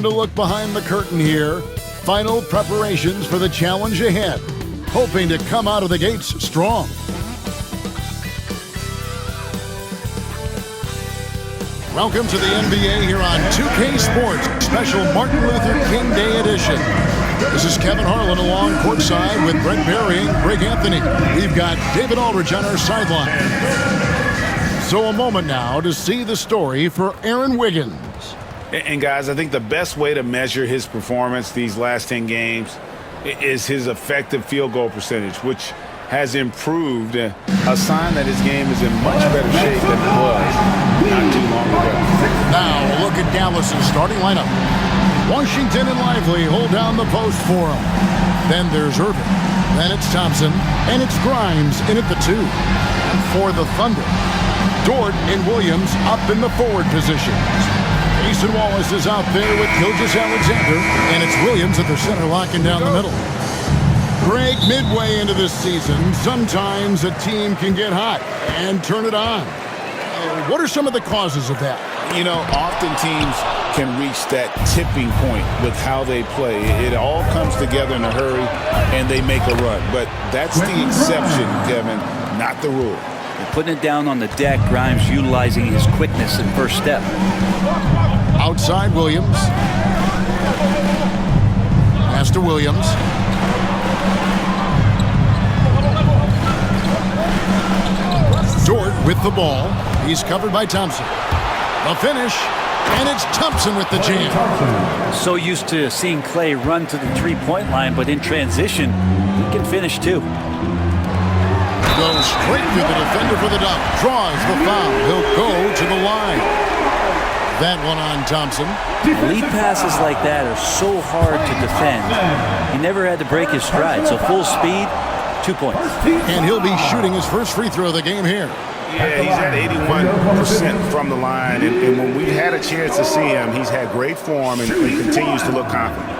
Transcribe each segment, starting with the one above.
a look behind the curtain here. Final preparations for the challenge ahead. Hoping to come out of the gates strong. Welcome to the NBA here on 2K Sports, special Martin Luther King Day edition. This is Kevin Harlan along courtside with Brent Berry and Greg Anthony. We've got David Aldridge on our sideline. So a moment now to see the story for Aaron Wiggins. And guys, I think the best way to measure his performance these last 10 games is his effective field goal percentage, which has improved, a sign that his game is in much better shape than it was not too long ago. Now a look at Dallas's starting lineup. Washington and Lively hold down the post for him. Then there's Irving. Then it's Thompson. And it's Grimes in at the 2. And for the Thunder, Dort and Williams up in the forward positions. Mason Wallace is out there with Gilgeous-Alexander. And it's Williams at the center locking down the middle. Greg, midway into this season, sometimes a team can get hot and turn it on. What are some of the causes of that? You know, often teams can reach that tipping point with how they play. It all comes together in a hurry, and they make a run. But that's the exception, Kevin, not the rule. And putting it down on the deck, Grimes utilizing his quickness and first step. Outside Williams. Pass to Williams. Dort with the ball. He's covered by Thompson. The finish, and it's Thompson with the jam. So used to seeing Clay run to the three-point line, but in transition, he can finish too. Goes straight through the defender for the dunk. Draws the foul. He'll go to the line. That one on Thompson. Lead passes like that are so hard to defend. He never had to break his stride, so full speed, 2 points. And he'll be shooting his first free throw of the game here. Yeah, he's at 81% from the line, and when we had a chance to see him, he's had great form and continues to look confident.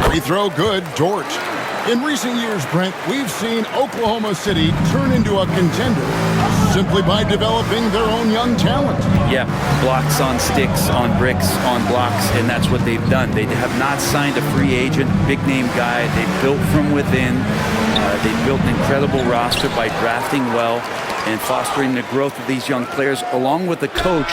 Free throw good, Dort. In recent years, Brent, we've seen Oklahoma City turn into a contender simply by developing their own young talent. Yeah, blocks on sticks, on bricks, on blocks, and that's what they've done. They have not signed a free agent, big-name guy. They built from within. They built an incredible roster by drafting well and fostering the growth of these young players, along with a coach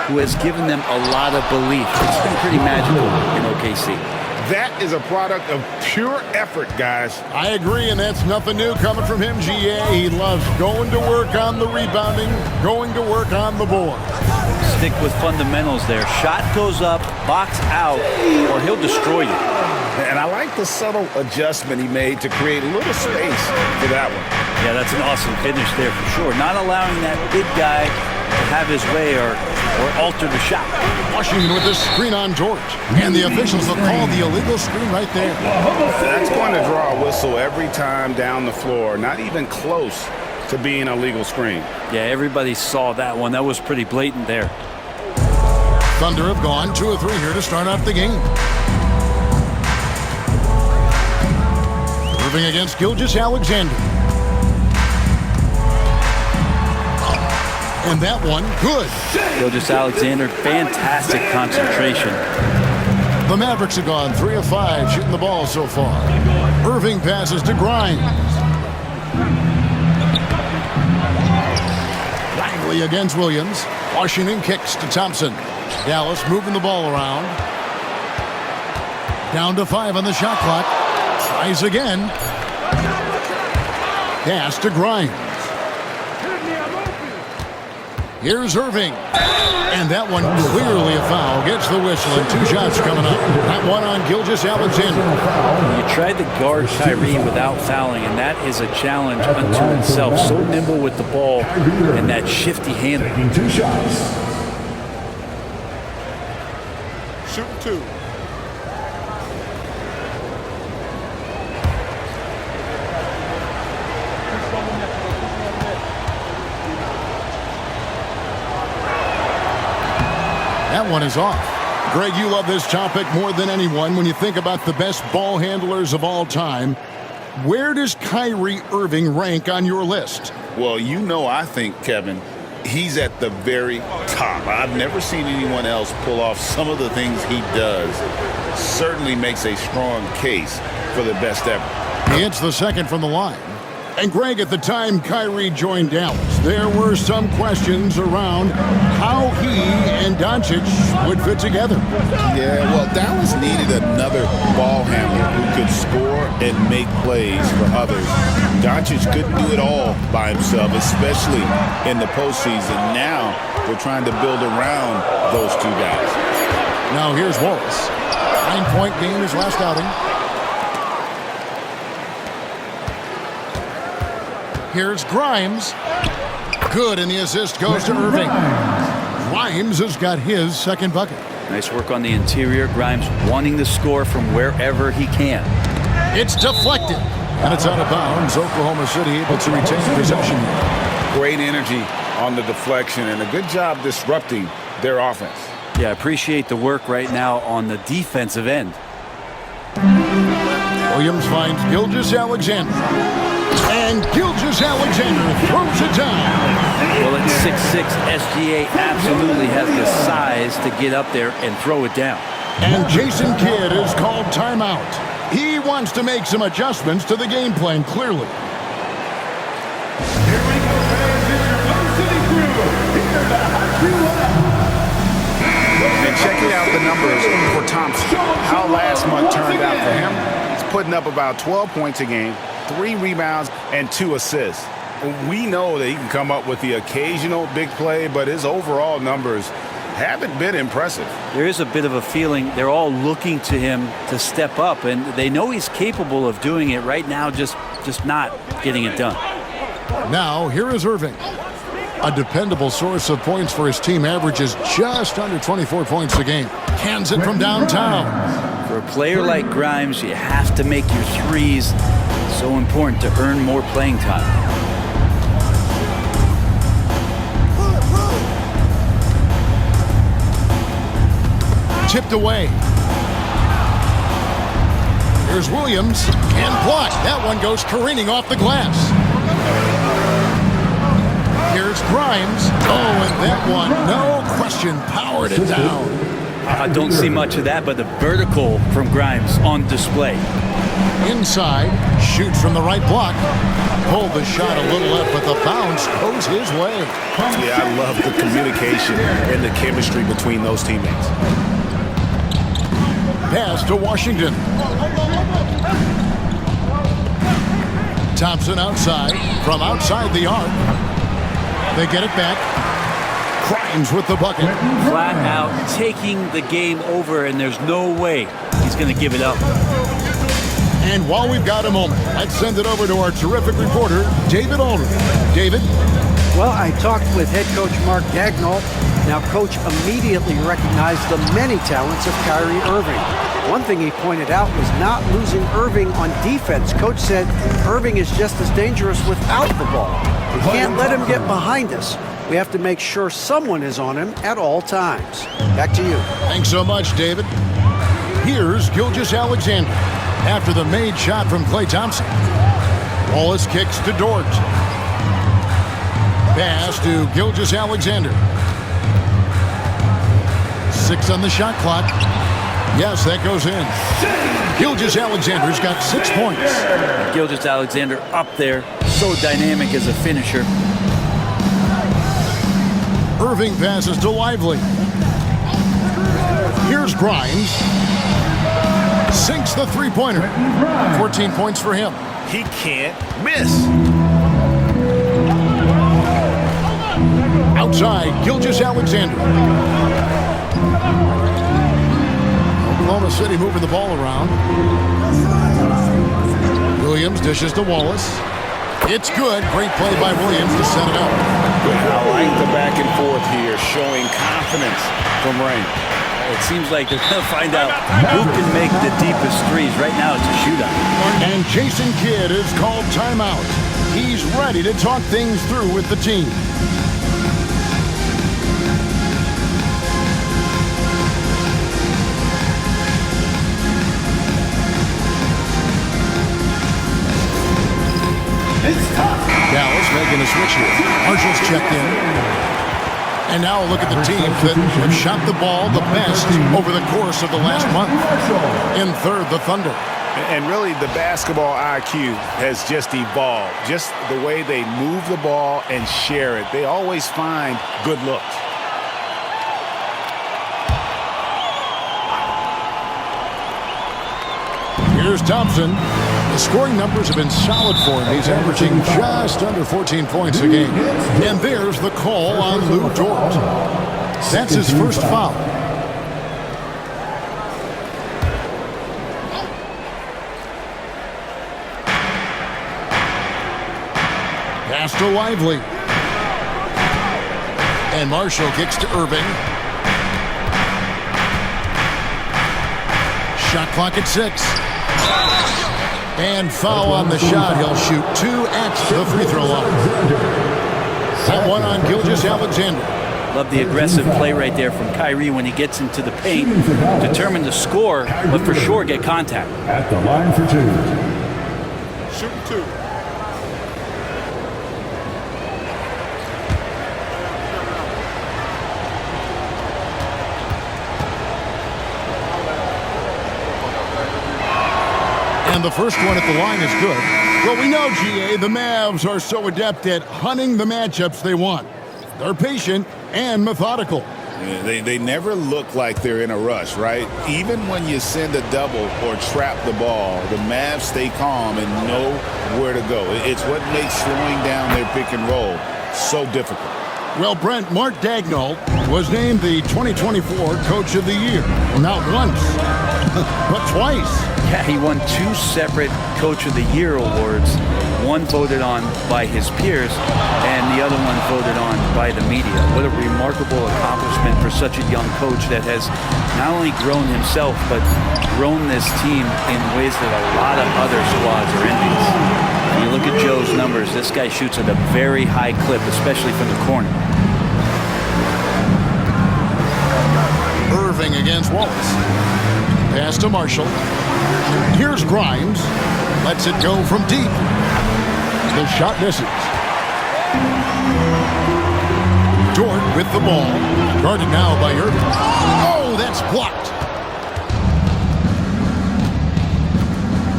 who has given them a lot of belief. It's been pretty magical in OKC. That is a product of pure effort, guys. I agree, and that's nothing new coming from him, GA. He loves going to work on the rebounding, going to work on the board. Stick with fundamentals there. Shot goes up, box out, or he'll destroy you. And I like the subtle adjustment he made to create a little space for that one. Yeah, that's an awesome finish there for sure. Not allowing that big guy to have his way or alter the shot. Washington with this screen on George. And the officials will call the illegal screen right there. That's going to draw a whistle every time down the floor. Not even close to being a legal screen. Yeah, everybody saw that one. That was pretty blatant there. Thunder have gone 2 of 3 here to start off the game. Irving against Gilgeous-Alexander. And that one, good. Gilgeous-Alexander, fantastic concentration. The Mavericks have gone 3 of 5 shooting the ball so far. Irving passes to Grimes. Langley against Williams. Washington kicks to Thompson. Dallas moving the ball around. Down to 5 on the shot clock. Tries again. Pass to Grimes. Here's Irving. And that one clearly a foul. Gets the whistle and 2 shots coming up. That one on Gilgeous-Alexander. You tried to guard Kyrie without fouling, and that is a challenge unto itself. So nimble with the ball and that shifty handle. 2 shots. Shooting 2. That one is off. Greg, you love this topic more than anyone. When you think about the best ball handlers of all time, where does Kyrie Irving rank on your list? Well, I think, Kevin, he's at the very top. I've never seen anyone else pull off some of the things he does. Certainly makes a strong case for the best ever. He hits the second from the line. And Greg, at the time Kyrie joined Dallas, there were some questions around how he and Doncic would fit together. Yeah, well, Dallas needed another ball handler who could score and make plays for others. Doncic couldn't do it all by himself, especially in the postseason. Now they're trying to build around those two guys. Now here's Wallace. 9-point game his last outing. Here's Grimes. Good, and the assist goes to Irving. Grimes has got his second bucket. Nice work on the interior. Grimes wanting to score from wherever he can. It's deflected, and it's out of bounds. Oklahoma City able to retain possession. Great energy on the deflection, and a good job disrupting their offense. Yeah, appreciate the work right now on the defensive end. Williams finds Gilgeous-Alexander. And Gilgeous-Alexander throws it down. Well, at 6'6", SGA absolutely has the size to get up there and throw it down. And Jason Kidd is called timeout. He wants to make some adjustments to the game plan, clearly. Here we go, fans. It's your Blue City crew. Here to hype you up. And checking out the numbers for Thompson. How last month turned out for him. He's putting up about 12 points a game, 3 rebounds, and 2 assists. We know that he can come up with the occasional big play, but his overall numbers haven't been impressive. There is a bit of a feeling they're all looking to him to step up, and they know he's capable of doing it right now, just not getting it done. Now, here is Irving. A dependable source of points for his team, averages just under 24 points a game. Cans it from downtown. For a player like Grimes, you have to make your threes. So important to earn more playing time. Tipped away. Here's Williams, and blocked. That one goes careening off the glass. Here's Grimes. Oh, and that one, no question, powered it down. I don't see much of that, but the vertical from Grimes on display. Inside, shoots from the right block. Pulled the shot a little left, but the bounce goes his way. Yeah, I love the communication and the chemistry between those teammates. Pass to Washington. Thompson outside, from outside the arc. They get it back. Grimes with the bucket. Flat out taking the game over, and there's no way he's going to give it up. And while we've got a moment, let's send it over to our terrific reporter, David Aldridge. David? Well, I talked with head coach Mark Dagnall. Now, coach immediately recognized the many talents of Kyrie Irving. One thing he pointed out was not losing Irving on defense. Coach said Irving is just as dangerous without the ball. We can't let him get behind us. We have to make sure someone is on him at all times. Back to you. Thanks so much, David. Here's Gilgeous-Alexander after the made shot from Klay Thompson. Wallace kicks to Dort. Pass to Gilgeous-Alexander. 6 on the shot clock. Yes, that goes in. Gilgeous-Alexander's got 6 points. Gilgeous-Alexander up there, so dynamic as a finisher. Irving passes to Lively. Here's Grimes. Sinks the three-pointer. 14 points for him. He can't miss. Outside, Gilgeous-Alexander. Oklahoma City moving the ball around. Williams dishes to Wallace. It's good. Great play by Williams to set it up. I like the back and forth here, showing confidence from Rain. It seems like they're going to find out who can make the deepest threes. Right now, it's a shootout. And Jason Kidd is called timeout. He's ready to talk things through with the team. Dallas making a switch here. Marshall's checked in. And now look at the teams that have shot the ball the best over the course of the last month. In third, the Thunder. And really, the basketball IQ has just evolved. Just the way they move the ball and share it. They always find good looks. Here's Thompson. The scoring numbers have been solid for him. He's averaging just under 14 points a game. And there's the call on Lou Dort. That's his first foul. Pass to Lively. And Marshall kicks to Irving. Shot clock at 6. And foul on the shot. He'll shoot 2 at the free throw line. That one on Gilgeous-Alexander. Love the aggressive play right there from Kyrie when he gets into the paint. Determined to score, but for sure get contact. At the line for 2. Shooting 2. And the first one at the line is good. Well, we know, GA, the Mavs are so adept at hunting the matchups they want. They're patient and methodical. Yeah, they never look like they're in a rush, right? Even when you send a double or trap the ball, the Mavs stay calm and know where to go. It's what makes slowing down their pick and roll so difficult. Well, Brent, Mark Daigneault was named the 2024 Coach of the Year. Not once, but twice. Yeah, he won 2 separate Coach of the Year awards. One voted on by his peers, and the other one voted on by the media. What a remarkable accomplishment for such a young coach that has not only grown himself, but grown this team in ways that a lot of other squads are envious. When you look at Joe's numbers, this guy shoots at a very high clip, especially from the corner. Irving against Wallace. Pass to Marshall. Here's Grimes. Lets it go from deep. The shot misses. Dort with the ball. Guarded now by Irving. Oh, that's blocked.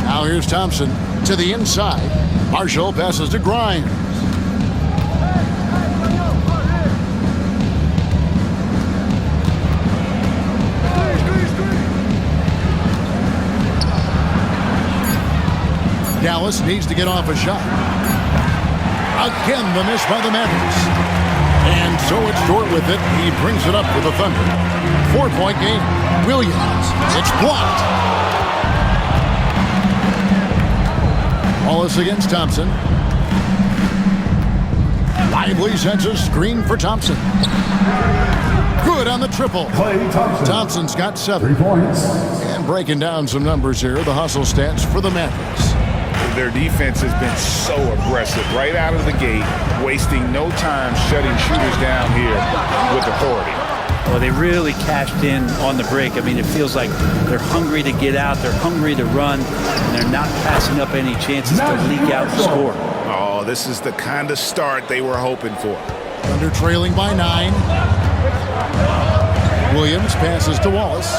Now here's Thompson to the inside. Marshall passes to Grimes. Dallas needs to get off a shot. Again, the miss by the Mavericks. And so it's Dort with it. He brings it up for the Thunder. 4-point game. Williams. It's blocked. Wallace against Thompson. Lively sends a screen for Thompson. Good on the triple. Klay Thompson. Thompson's got 7. 3 points. And breaking down some numbers here, the hustle stats for the Mavericks. Their defense has been so aggressive right out of the gate, wasting no time shutting shooters down here with authority. Well, they really cashed in on the break. I mean, it feels like they're hungry to get out, they're hungry to run, and they're not passing up any chances to leak out and score. Oh, this is the kind of start they were hoping for. Thunder trailing by 9. Williams passes to Wallace.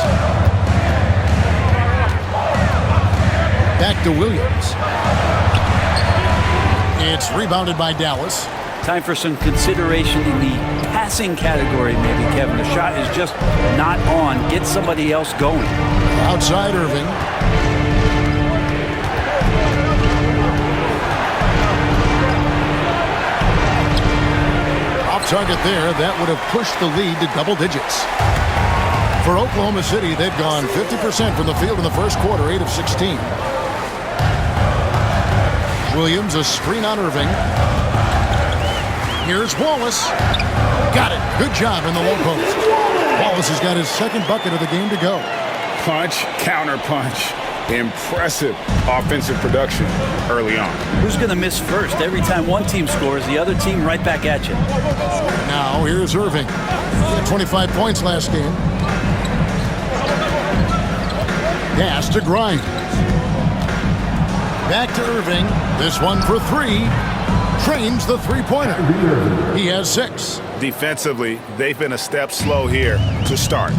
Back to Williams. It's rebounded by Dallas. Time for some consideration in the passing category, maybe, Kevin. The shot is just not on. Get somebody else going. Outside Irving. Off target there. That would have pushed the lead to double digits. For Oklahoma City, they've gone 50% from the field in the first quarter, 8 of 16. Williams, a screen on Irving. Here's Wallace. Got it. Good job in the low post. Wallace has got his second bucket of the game to go. Punch, counter punch. Impressive offensive production early on. Who's going to miss first? Every time one team scores, the other team right back at you. Now here's Irving. He had 25 points last game. Pass to Grimes. Back to Irving. This one for three. Trains the three-pointer. He has 6. Defensively, they've been a step slow here to start.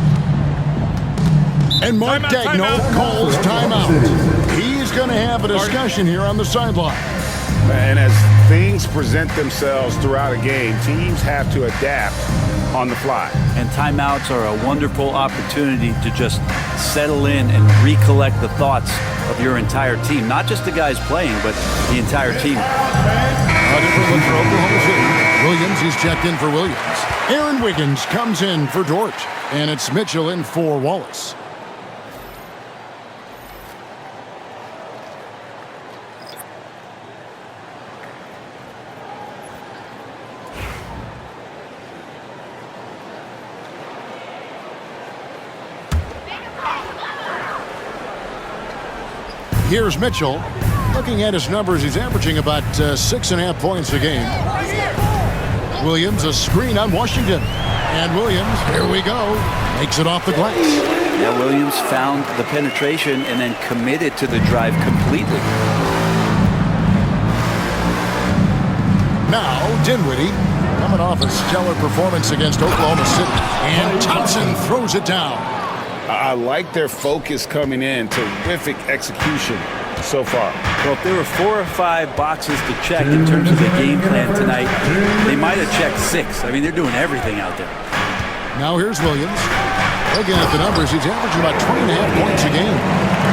And Mark Daigneault calls timeout. He's going to have a discussion here on the sideline. And as things present themselves throughout a game, teams have to adapt on the fly. And timeouts are a wonderful opportunity to just settle in and recollect the thoughts of your entire team. Not just the guys playing, but the entire team. A different look for Oklahoma City. Williams, he's checked in for Williams. Aaron Wiggins comes in for Dort. And it's Mitchell in for Wallace. Here's Mitchell. Looking at his numbers, he's averaging about 6.5 points a game. Williams, a screen on Washington. And Williams, here we go, makes it off the glass. Yeah, Williams found the penetration and then committed to the drive completely. Now, Dinwiddie, coming off a stellar performance against Oklahoma City. And Thompson throws it down. I like their focus coming in. Terrific execution so far. Well, if there were 4 or 5 boxes to check in terms of the game plan tonight, they might have checked 6. I mean, they're doing everything out there. Now here's Williams. Looking at the numbers, he's averaging about 20.5 points a game.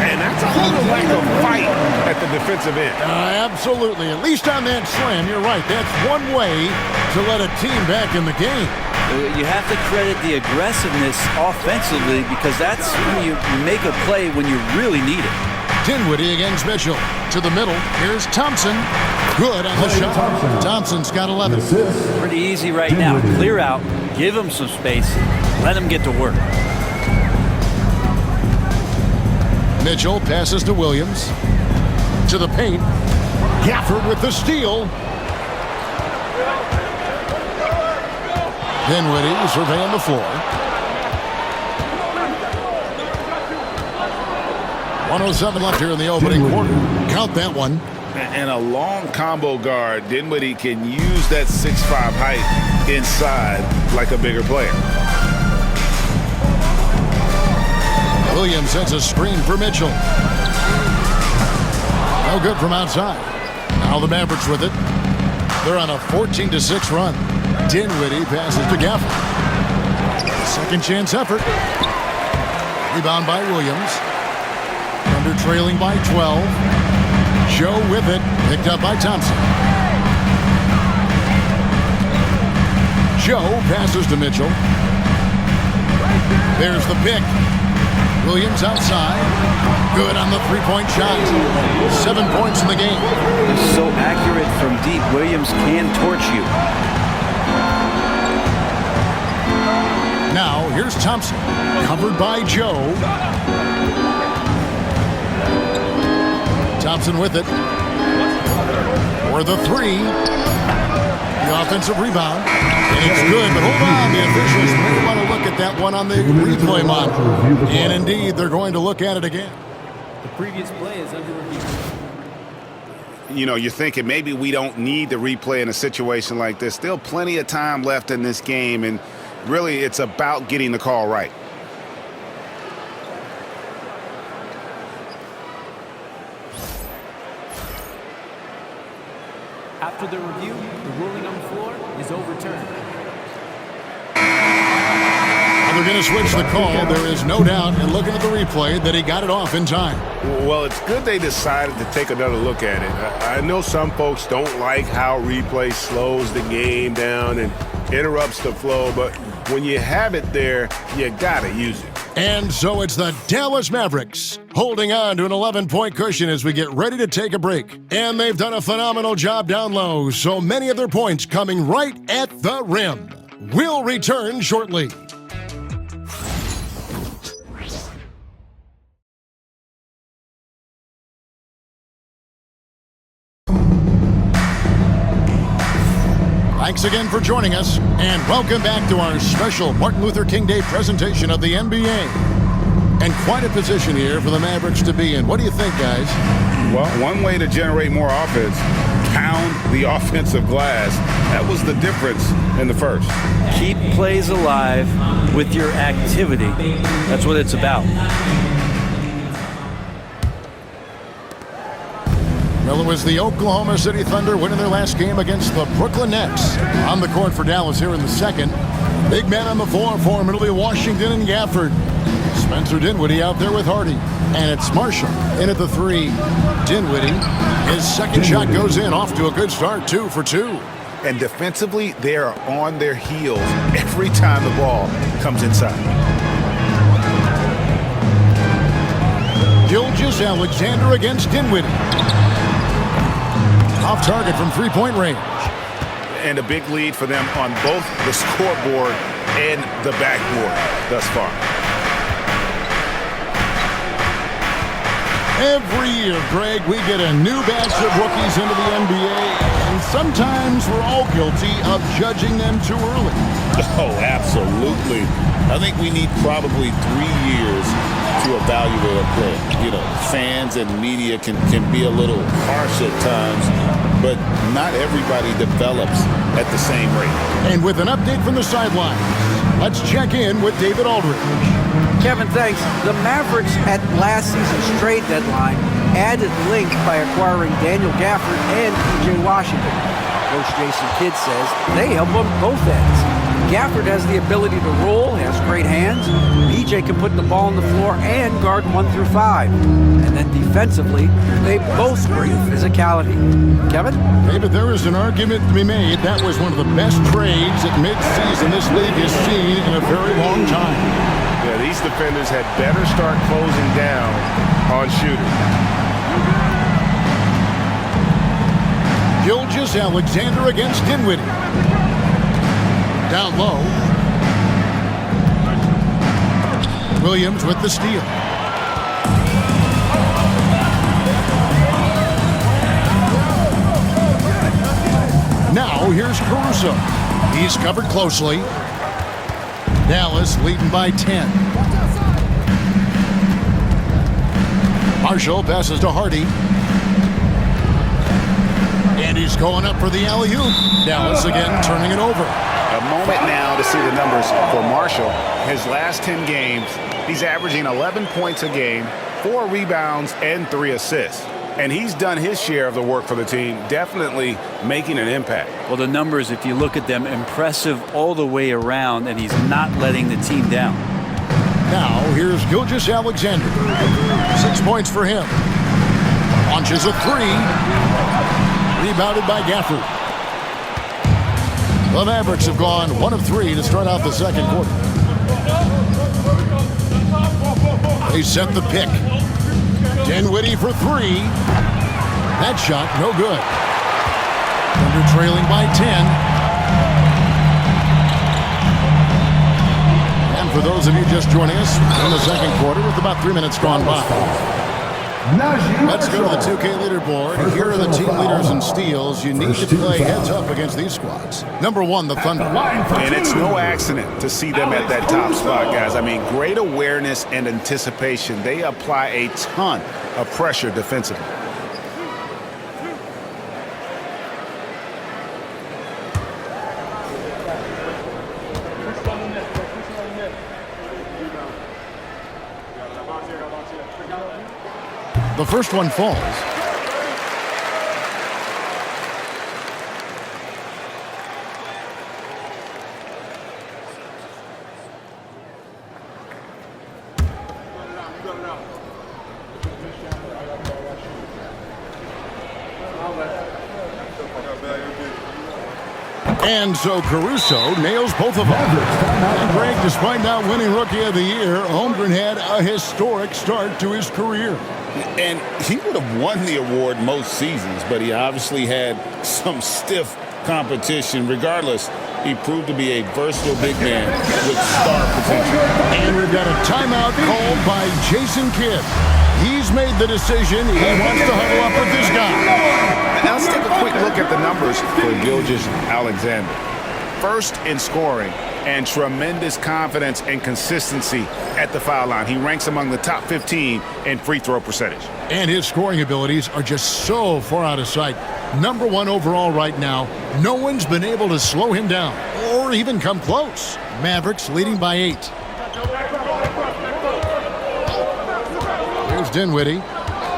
And that's a little lack of fight at the defensive end. Absolutely. At least on that slam, you're right. That's one way to let a team back in the game. You have to credit the aggressiveness offensively because that's when you make a play when you really need it. Dinwiddie against Mitchell. To the middle. Here's Thompson. Good on the shot. Thompson's got 11. Pretty easy right now. Clear out. Give him some space. Let him get to work. Mitchell passes to Williams. To the paint. Gafford with the steal. Dinwiddie surveying the floor. 1:07 left here in the opening quarter. Count that one. And a long combo guard. Dinwiddie can use that 6'5" height inside like a bigger player. Williams sets a screen for Mitchell. No good from outside. Now the Mavericks with it. They're on a 14-6 run. Dinwiddie passes to Gafford. Second chance effort. Rebound by Williams. Under trailing by 12. Joe with it. Picked up by Thompson. Joe passes to Mitchell. There's the pick. Williams outside. Good on the three-point shot. 7 points in the game. So accurate from deep. Williams can torch you. Now, here's Thompson. Covered by Joe. Thompson with it. For the three. The offensive rebound. And it's good, but hold on. The officials may want to look at that one on the replay monitor. And indeed, they're going to look at it again. The previous play is under review. You know, you're thinking maybe we don't need the replay in a situation like this. Still plenty of time left in this game, and really it's about getting the call right. After the review, the ruling on the floor is overturned. They're going to switch the call. There is no doubt, and looking at the replay, that he got it off in time. Well, it's good they decided to take another look at it. I know some folks don't like how replay slows the game down and interrupts the flow, but when you have it there, you got to use it. And so it's the Dallas Mavericks holding on to an 11-point cushion as we get ready to take a break. And they've done a phenomenal job down low, so many of their points coming right at the rim. We'll return shortly. Thanks again for joining us, and welcome back to our special Martin Luther King Day presentation of the NBA. And quite a position here for the Mavericks to be in. What do you think, guys? Well, one way to generate more offense, pound the offensive glass. That was the difference in the first. Keep plays alive with your activity. That's what it's about. Well, it was the Oklahoma City Thunder winning their last game against the Brooklyn Nets. On the court for Dallas here in the second. Big man on the floor for him. It'll be Washington and Gafford. Spencer Dinwiddie out there with Hardy. And it's Marshall in at the three. Dinwiddie, his second shot goes in. Off to a good start, 2 for 2. And defensively, they are on their heels every time the ball comes inside. Gilgeous-Alexander against Dinwiddie. Off target from three-point range. And a big lead for them on both the scoreboard and the backboard thus far. Every year, Greg, we get a new batch of rookies into the NBA, and sometimes we're all guilty of judging them too early. Oh, absolutely. I think we need probably 3 years to evaluate a player. You know, fans and media can be a little harsh at times, but not everybody develops at the same rate. And with an update from the sideline, let's check in with David Aldridge. Kevin, thanks. The Mavericks at last season's trade deadline added Lynx by acquiring Daniel Gafford and P.J. Washington. Coach Jason Kidd says they help on both ends. Gafford has the ability to roll, has great hands. P.J. can put the ball on the floor and guard 1 through 5. And then defensively, they both bring physicality. Kevin? David, there is an argument to be made. That was one of the best trades at midseason this league has seen in a very long time. Yeah, these defenders had better start closing down on shooting. Gilgeous-Alexander against Dinwiddie. Down low. Williams with the steal. Now here's Caruso. He's covered closely. Dallas leading by 10. Marshall passes to Hardy. And he's going up for the alley-oop. Dallas again turning it over. A moment now to see the numbers for Marshall. His last 10 games, he's averaging 11 points a game, 4 rebounds, and 3 assists. And he's done his share of the work for the team, definitely making an impact. Well, the numbers, if you look at them, impressive all the way around, and he's not letting the team down. Now, here's Gilgeous-Alexander. 6 points for him. Launches a 3. Rebounded by Gafford. The Mavericks have gone 1 of 3 to start out the second quarter. They set the pick. Dinwiddie for 3. That shot, no good. Thunder trailing by 10. And for those of you just joining us in the second quarter with about 3 minutes gone by. Let's go to the 2K leaderboard. Here are the team leaders in steals. You need to play heads up against these squads. Number 1, the Thunder. And it's no accident to see them at that top spot, guys. I mean, great awareness and anticipation. They apply a ton of pressure defensively. The first one falls. And so Caruso nails both of them. And Greg, despite not winning Rookie of the Year, Holmgren had a historic start to his career. And he would have won the award most seasons, but he obviously had some stiff competition. Regardless, he proved to be a versatile big man with star potential. And we've got a timeout called by Jason Kidd. He's made the decision. He wants to huddle up with this guy. Now let's take a quick look at the numbers for Gilgeous-Alexander. first in scoring and tremendous confidence and consistency at the foul line. He ranks among the top 15 in free throw percentage. And his scoring abilities are just so far out of sight. Number 1 overall right now. No one's been able to slow him down or even come close. Mavericks leading by 8. Here's Dinwiddie.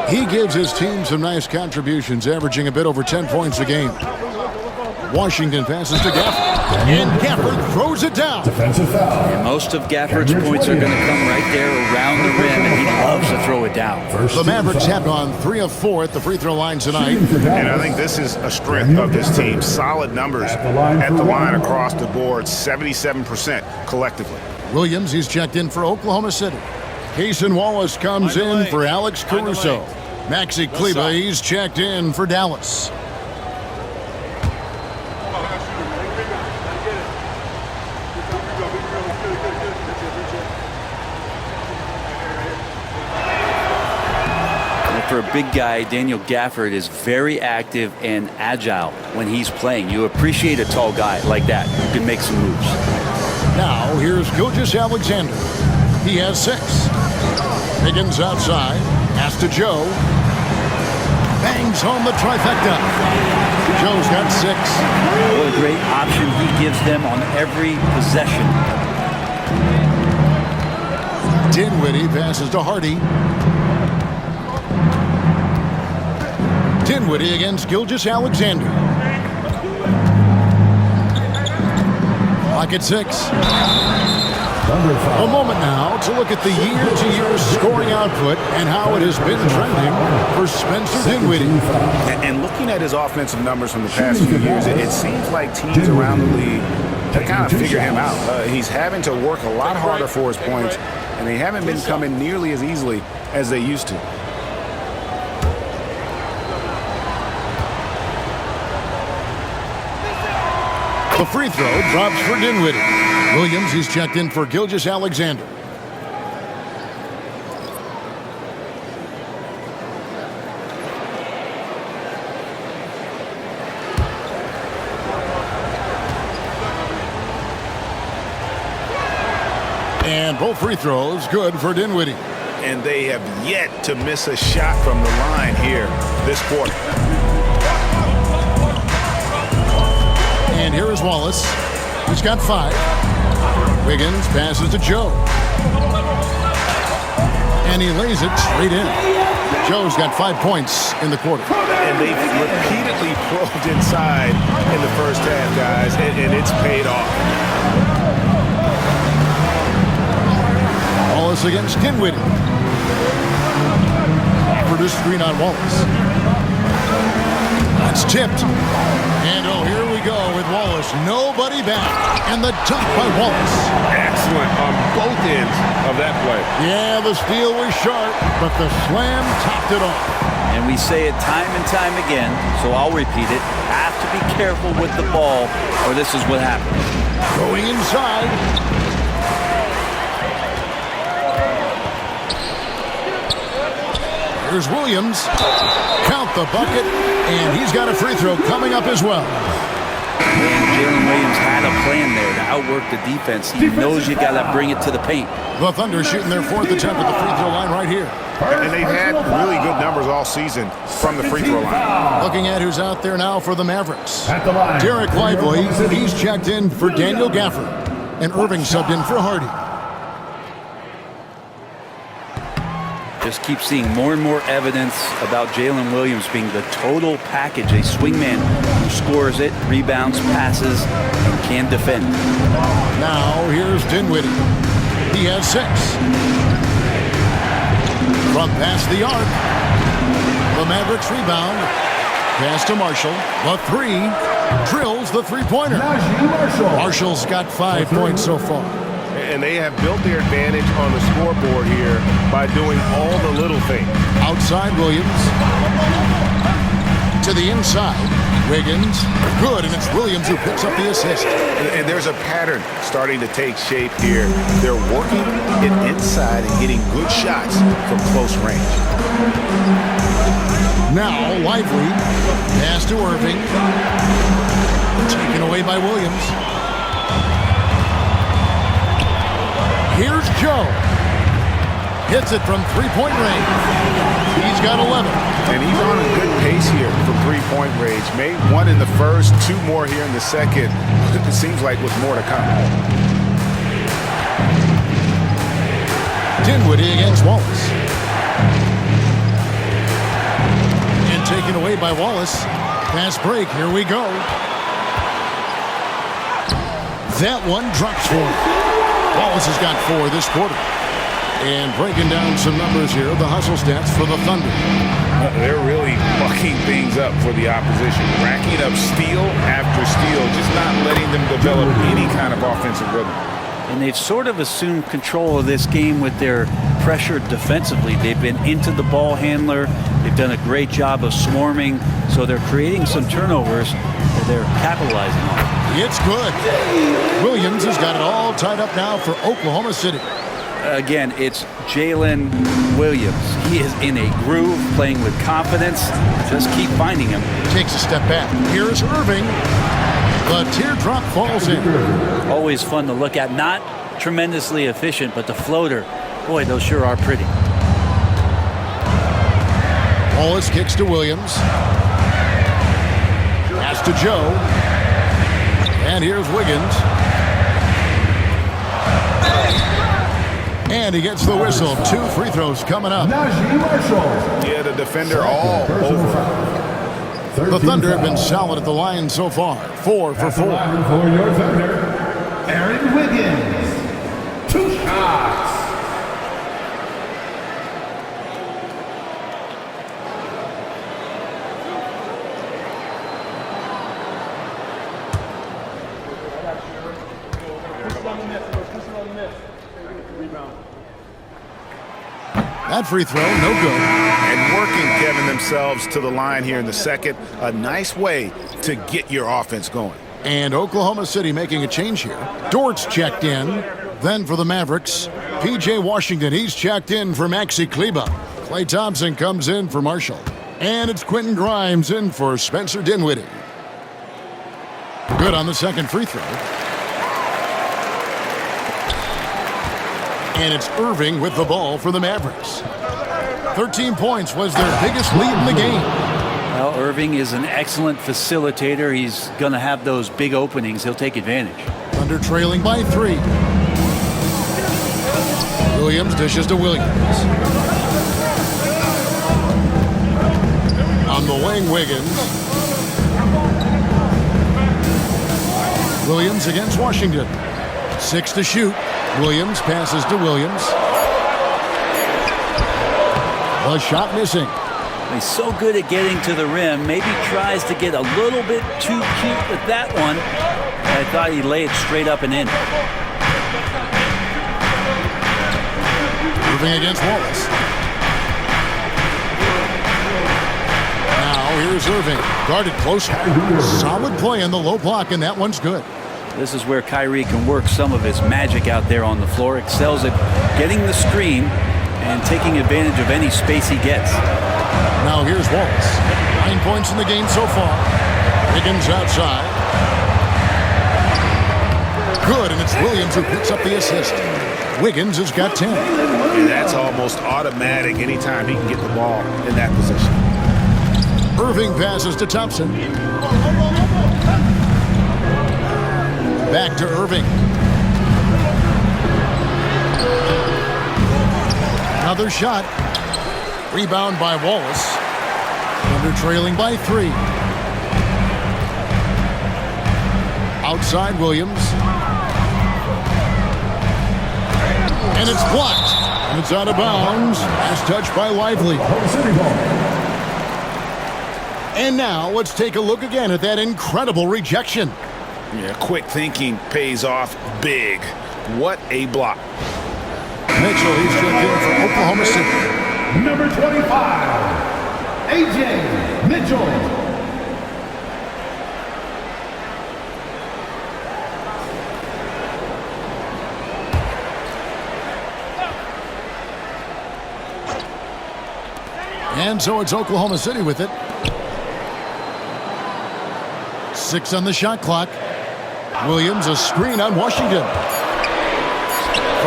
He gives his team some nice contributions, averaging a bit over 10 points a game. Washington passes to Gafford. And Gafford throws it down. Defensive foul. And most of Gafford's points are going to come right there around the rim, and he loves to throw it down. The Mavericks have gone 3 of 4 at the free throw line tonight. And I think this is a strength of this team. Solid numbers at the line across the board, 77% collectively. Williams, he's checked in for Oklahoma City. Cason Wallace comes in for Alex Caruso. Maxi Kleber, he's checked in for Dallas. For a big guy, Daniel Gafford is very active and agile when he's playing. You appreciate a tall guy like that who can make some moves. Now, here's Gilgeous-Alexander. He has 6. Higgins outside. Pass to Joe. Bangs home the trifecta. Joe's got 6. What a great option he gives them on every possession. Dinwiddie passes to Hardy. Dinwiddie against Gilgeous-Alexander. Clock at 6. A moment now to look at the year-to-year scoring output and how it has been trending for Spencer Dinwiddie. And looking at his offensive numbers from the past few years, it seems like teams around the league have kind of figured him out. He's having to work a lot harder for his points, and they haven't been coming nearly as easily as they used to. The free throw drops for Dinwiddie. Williams, he's checked in for Gilgeous-Alexander. And both free throws good for Dinwiddie. And they have yet to miss a shot from the line here this quarter. And here is Wallace. He's got 5. Wiggins passes to Joe. And he lays it straight in. Joe's got 5 points in the quarter. And they've repeatedly probed inside in the first half, guys, and it's paid off. Wallace against Dinwiddie. For the screen on Wallace. That's tipped. And oh, here we go with Wallace. Nobody back. And the dunk by Wallace. Excellent on both ends of that play. Yeah, the steal was sharp, but the slam topped it off. And we say it time and time again, so I'll repeat it. Have to be careful with the ball, or this is what happens. Going inside. Here's Williams. Count the bucket, and he's got a free throw coming up as well. And Jalen Williams had a plan there to outwork the defense. He knows you got to bring it to the paint. The Thunder shooting their 4th attempt at the free throw line right here. And they've had really good numbers all season from the free throw line. Looking at who's out there now for the Mavericks. At the line. Derek Lively, he's checked in for Daniel Gafford. And Irving subbed in for Hardy. Just keep seeing more and more evidence about Jalen Williams being the total package, a swingman who scores it, rebounds, passes, and can defend. Now here's Dinwiddie. He has 6. From past the arc. The Mavericks rebound. Pass to Marshall. The 3. Drills the three-pointer. Marshall's got 5 points so far. And they have built their advantage on the scoreboard here by doing all the little things. Outside Williams. To the inside. Wiggins. Good, and it's Williams who picks up the assist. And there's a pattern starting to take shape here. They're working it inside and getting good shots from close range. Now Lively. Pass to Irving. Taken away by Williams. Joe. Hits it from three-point range. He's got 11. And he's on a good pace here for three-point range. Made one in the first, two more here in the second. It seems like with more to come. Dinwiddie against Wallace. And taken away by Wallace. Fast break, here we go. That one drops for him. Wallace has got 4 this quarter. And breaking down some numbers here, the hustle stats for the Thunder. They're really mucking things up for the opposition. Racking up steal after steal, just not letting them develop any kind of offensive rhythm. And they've sort of assumed control of this game with their pressure defensively. They've been into the ball handler. They've done a great job of swarming. So they're creating some turnovers that they're capitalizing on. It's good. Williams has got it all tied up now for Oklahoma City. Again, it's Jalen Williams. He is in a groove, playing with confidence. Just keep finding him. Takes a step back. Here's Irving. The teardrop falls in. Always fun to look at. Not tremendously efficient, but the floater, boy, those sure are pretty. Wallace kicks to Williams. Pass to Joe. And here's Wiggins. And he gets the whistle. 2 free throws coming up. Yeah, the defender all over. The Thunder have been solid at the line so far. 4 for 4. For your Thunder, Aaron Wiggins. 2 shots. That free throw, no good. And working, Kevin, themselves to the line here in the second. A nice way to get your offense going. And Oklahoma City making a change here. Dort's checked in. Then for the Mavericks, P.J. Washington, he's checked in for Maxi Kleber. Klay Thompson comes in for Marshall. And it's Quentin Grimes in for Spencer Dinwiddie. Good on the second free throw. And it's Irving with the ball for the Mavericks. 13 points was their biggest lead in the game. Well, Irving is an excellent facilitator. He's going to have those big openings. He'll take advantage. Thunder trailing by 3. Williams dishes to Williams. On the wing, Wiggins. Williams against Washington. 6 to shoot. Williams passes to Williams. A shot missing. He's so good at getting to the rim. Maybe tries to get a little bit too cute with that one. I thought he'd lay it straight up and in. Moving against Wallace. Now here's Irving. Guarded closer. Solid play in the low block, and that one's good. This is where Kyrie can work some of his magic out there on the floor. Excels at getting the screen and taking advantage of any space he gets. Now here's Wallace. 9 points in the game so far. Wiggins outside. Good, and it's Williams who picks up the assist. Wiggins has got 10. And that's almost automatic anytime he can get the ball in that position. Irving passes to Thompson. Back to Irving. Another shot. Rebound by Wallace. Thunder trailing by 3. Outside Williams. And it's blocked. And it's out of bounds. Last touch by Lively. And now let's take a look again at that incredible rejection. Yeah, quick thinking pays off big. What a block. Mitchell, he's checked in for Oklahoma City. Number 25, A.J. Mitchell. And so it's Oklahoma City with it. 6 on the shot clock. Williams, a screen on Washington.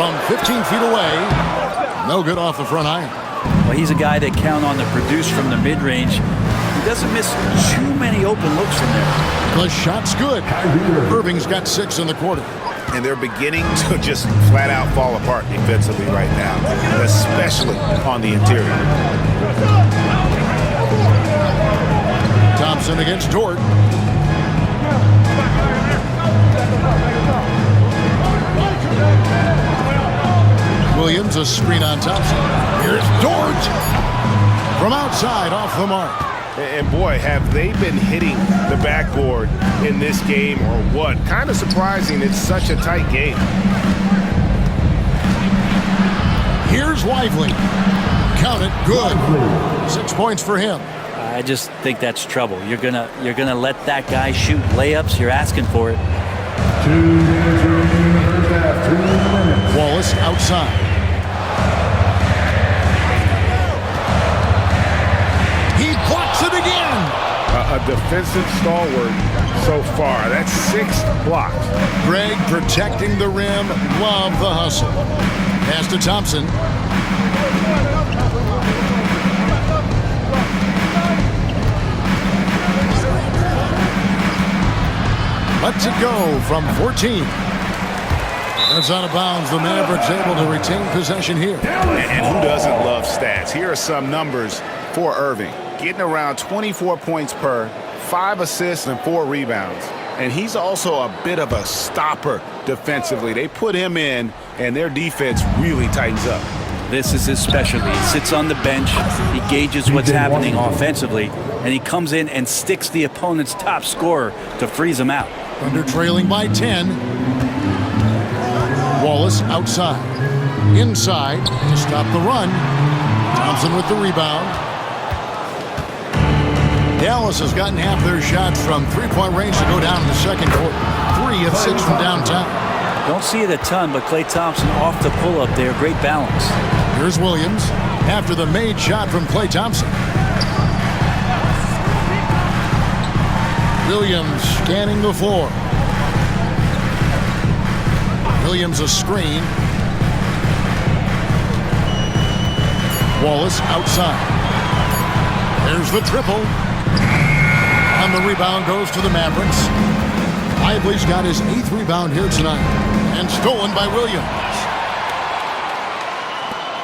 from 15 feet away. No good off the front iron. Well, he's a guy that count on to produce from the mid-range. He doesn't miss too many open looks from there. The shot's good. Irving's got 6 in the quarter. And they're beginning to just flat out fall apart defensively right now, especially on the interior. Thompson against Dort. Williams, a screen on Thompson. Here's Dort. From outside, off the mark. And boy, have they been hitting the backboard in this game or what? Kind of surprising it's such a tight game. Here's Lively. Count it, good. 6 points for him. I just think that's trouble. You're gonna let that guy shoot layups. You're asking for it. 2 minutes remaining in the first half. 2 minutes. Wallace outside. He blocks it again. A defensive stalwart so far. That's 6 blocks. Greg protecting the rim. Love the hustle. Pass to Thompson. Lets it go from 14. That's out of bounds. The Mavericks able to retain possession here. And who doesn't love stats? Here are some numbers for Irving. Getting around 24 points per, 5 assists and 4 rebounds. And he's also a bit of a stopper defensively. They put him in, and their defense really tightens up. This is his specialty. He sits on the bench, he gauges what's happening offensively, and he comes in and sticks the opponent's top scorer to freeze him out. Under trailing by 10. Wallace outside. Inside to stop the run. Thompson with the rebound. Dallas has gotten half their shots from three-point range to go down in the second quarter. 3 of 6 from downtown. Don't see it a ton, but Klay Thompson off the pull-up there. Great balance. Here's Williams after the made shot from Klay Thompson. Williams scanning the floor. Williams a screen. Wallace outside. There's the triple. And the rebound goes to the Mavericks. Lively's got his 8th rebound here tonight. And stolen by Williams.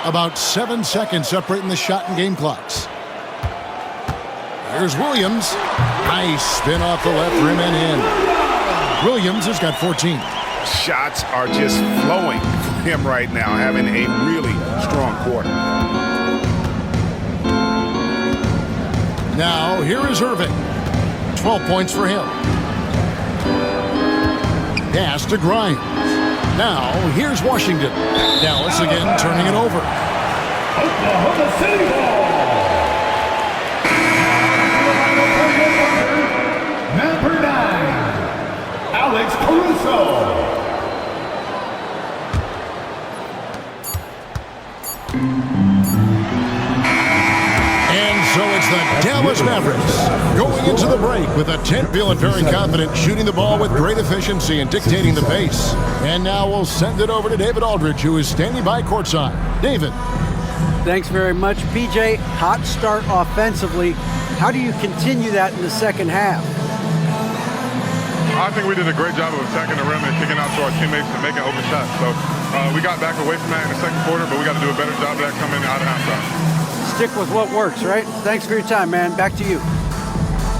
About 7 seconds separating the shot and game clocks. Here's Williams. Nice spin off the left rim and in. Williams has got 14. Shots are just flowing for him right now, having a really strong quarter. Now, here is Irving. 12 points for him. Pass to Grimes. Now, here's Washington. Dallas again turning it over. Oklahoma City ball. Number 9, Alex Caruso. And so it's the Dallas Mavericks going into the break with a 10, feeling very confident, shooting the ball with great efficiency and dictating the pace. And now we'll send it over to David Aldridge, who is standing by courtside. David. Thanks very much, PJ. Hot start offensively. How do you continue that in the second half? I think we did a great job of attacking the rim and kicking out to our teammates and making open shots. So we got back away from that in the second quarter, but we got to do a better job of that coming out of halftime. Stick with what works, right? Thanks for your time, man. Back to you.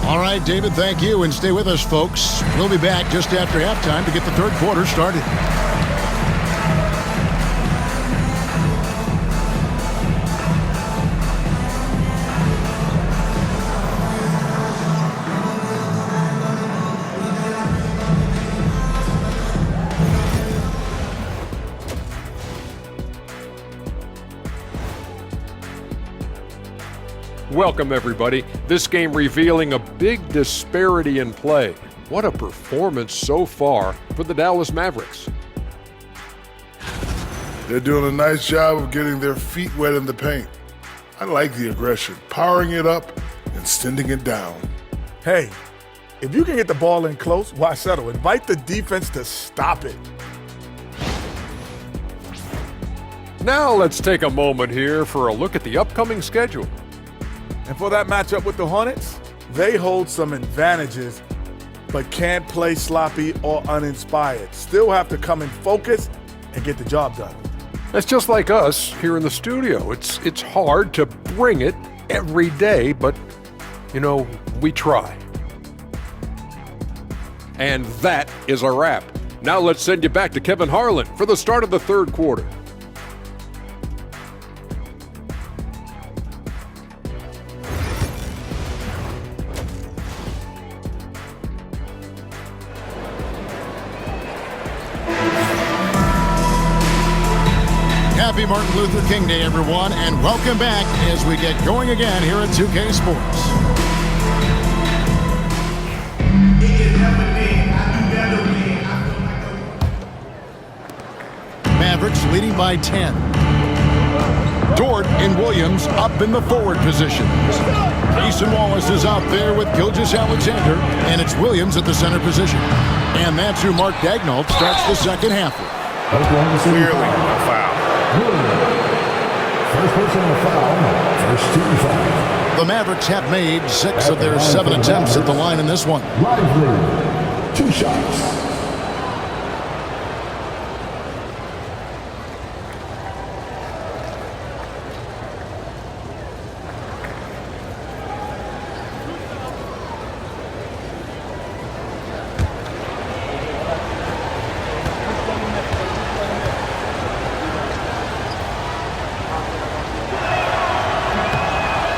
All right, David, thank you. And stay with us, folks. We'll be back just after halftime to get the third quarter started. Welcome, everybody. This game revealing a big disparity in play. What a performance so far for the Dallas Mavericks. They're doing a nice job of getting their feet wet in the paint. I like the aggression, powering it up and sending it down. Hey, if you can get the ball in close, why settle? Invite the defense to stop it. Now let's take a moment here for a look at the upcoming schedule. And for that matchup with the Hornets, they hold some advantages, but can't play sloppy or uninspired. Still have to come in focused and get the job done. That's just like us here in the studio. It's hard to bring it every day, but, you know, we try. And that is a wrap. Now let's send you back to Kevin Harlan for the start of the third quarter. Happy Martin Luther King Day, everyone, and welcome back as we get going again here at 2K Sports. Mavericks leading by 10. Dort and Williams up in the forward position. Jason Wallace is out there with Gilgeous-Alexander, and it's Williams at the center position. And that's who Mark Daigneault starts the second half with. Clearly a foul. First personal foul, first team foul. The Mavericks have made 6 of their 7 attempts at the line in this one. Lively, 2 shots.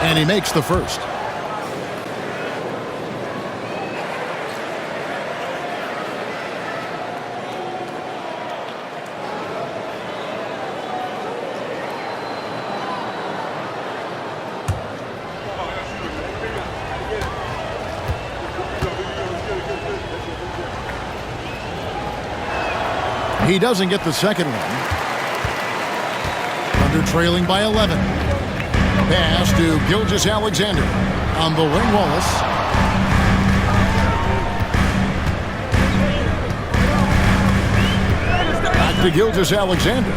And he makes the first. He doesn't get the second one. Under trailing by 11. Pass to Gilgeous-Alexander on the wing. Wallace. Back to Gilgeous-Alexander.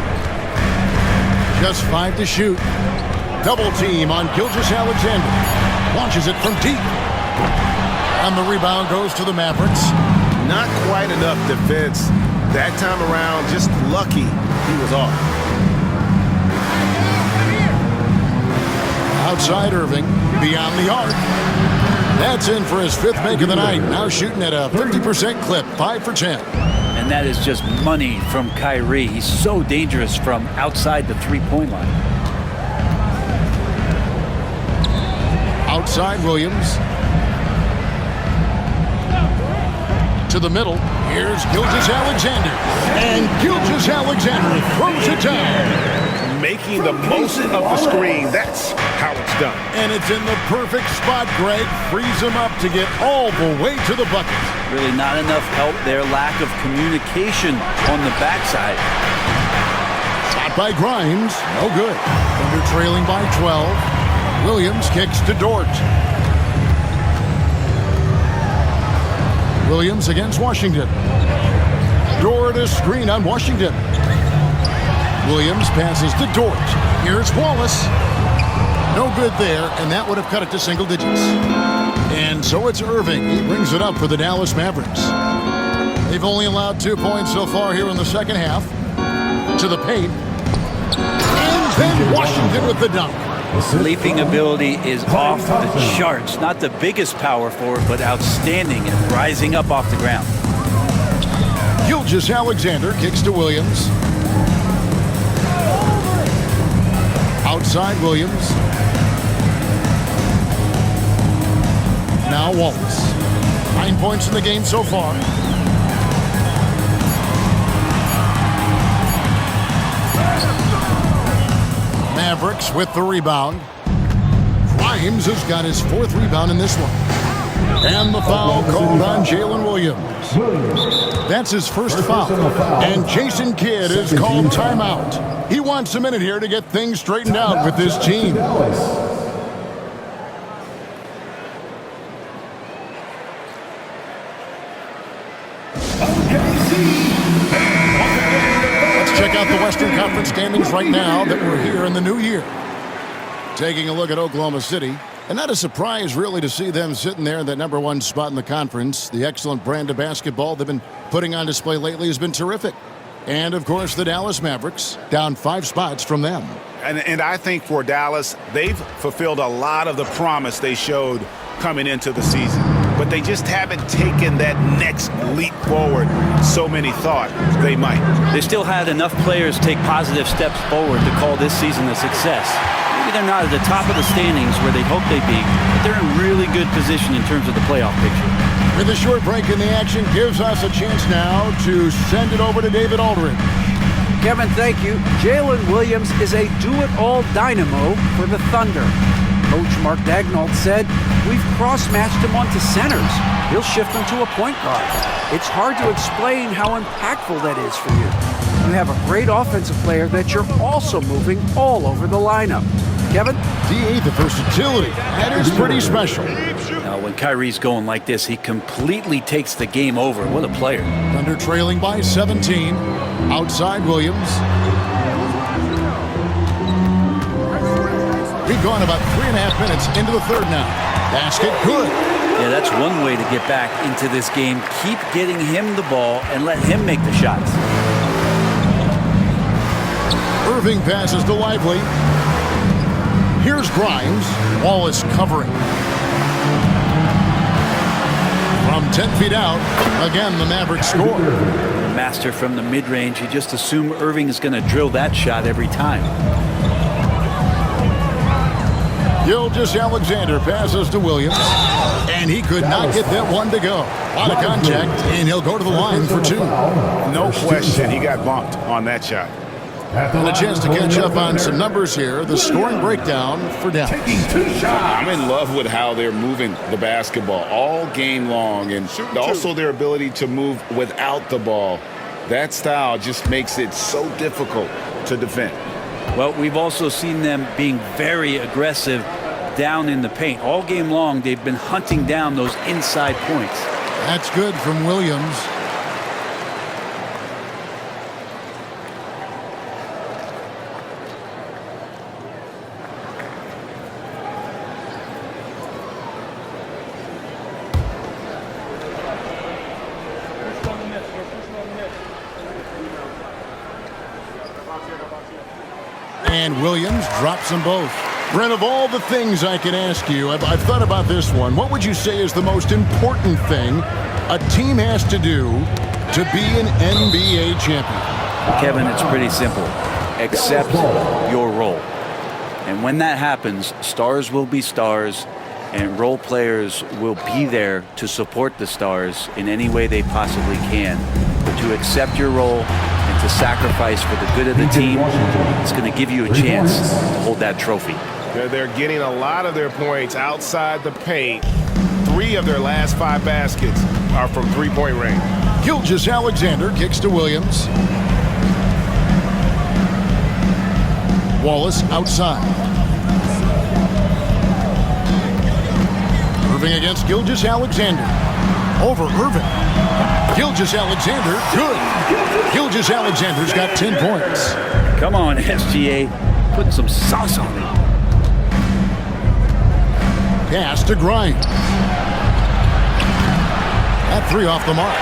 Just 5 to shoot. Double team on Gilgeous-Alexander. Launches it from deep. And the rebound goes to the Mavericks. Not quite enough defense that time around. Just lucky he was off. Outside Irving, beyond the arc. That's in for his 5th make of the night. Now shooting at a 50% clip, 5 for 10. And that is just money from Kyrie. He's so dangerous from outside the three-point line. Outside Williams. To the middle. Here's Gilgeous-Alexander. And Gilgeous-Alexander throws it down. Making the most of the screen. That's how it's done. And it's in the perfect spot. Greg frees him up to get all the way to the bucket. Really not enough help there. Lack of communication on the backside. Shot by Grimes. No good. Under trailing by 12. Williams kicks to Dort. Williams against Washington. Dort a screen on Washington. Williams passes to Dort. Here's Wallace. No good there, and that would have cut it to single digits. And so it's Irving. He brings it up for the Dallas Mavericks. They've only allowed 2 points so far here in the second half. To the paint. And then Washington with the dunk. Leaping ability is off the charts. Not the biggest power forward, but outstanding and rising up off the ground. Gilgeous-Alexander kicks to Williams. Outside Williams. Now Wallace. 9 points in the game so far. Mavericks with the rebound. Grimes has got his 4th rebound in this one. And the foul called on Jalen Williams. That's his first foul. And Jason Kidd is called timeout. He wants a minute here to get things straightened out with this team. Let's Let's check out the Western Conference standings right now that we're here in the new year. Taking a look at Oklahoma City. And not a surprise, really, to see them sitting there in that #1 spot in the conference. The excellent brand of basketball they've been putting on display lately has been terrific. And, of course, the Dallas Mavericks, down 5 spots from them. And I think for Dallas, they've fulfilled a lot of the promise they showed coming into the season. But they just haven't taken that next leap forward so many thought they might. They still had enough players take positive steps forward to call this season a success. Maybe they're not at the top of the standings where they hope they'd be, but they're in really good position in terms of the playoff picture. With a short break in the action, gives us a chance now to send it over to David Aldridge. Kevin, thank you. Jalen Williams is a do-it-all dynamo for the Thunder. Coach Mark Daigneault said, "We've cross-matched him onto centers. He'll shift him to a point guard. It's hard to explain how impactful that is for you. You have a great offensive player that you're also moving all over the lineup." Kevin? D.A., the versatility. That is pretty special. Now, when Kyrie's going like this, he completely takes the game over. What a player. Thunder trailing by 17. Outside Williams. We've gone about 3.5 minutes into the third now. Basket good. Yeah, that's one way to get back into this game. Keep getting him the ball and let him make the shots. Irving passes to Lively. Here's Grimes. Wallace covering. From 10 feet out, again the Mavericks score. Master from the mid-range. You just assume Irving is going to drill that shot every time. Gilgeous-Alexander passes to Williams. And he could not get that one to go. A lot of contact, and he'll go to the line for 2. No question, he got bumped on that shot. And a chance to catch up on some numbers here. The scoring breakdown for Dallas. I'm in love with how they're moving the basketball all game long, and also their ability to move without the ball. That style just makes it so difficult to defend. Well, we've also seen them being very aggressive down in the paint. All game long, they've been hunting down those inside points. That's good from Williams. And Williams drops them both. Brent, of all the things I can ask you, I've thought about this one. What would you say is the most important thing a team has to do to be an NBA champion? Kevin, it's pretty simple. Accept your role. And when that happens, stars will be stars, and role players will be there to support the stars in any way they possibly can. But to accept your role and to sacrifice for the good of the team, it's going to give you a chance to hold that trophy. They're getting a lot of their points outside the paint. 3 of their last 5 baskets are from three-point range. Gilgeous-Alexander kicks to Williams. Wallace outside. Irving against Gilgeous-Alexander. Over Irving. Gilgeous-Alexander, good. Gilgeous-Alexander's got 10 points. Come on, SGA. Put some sauce on it. Pass to Grimes. That 3 off the mark.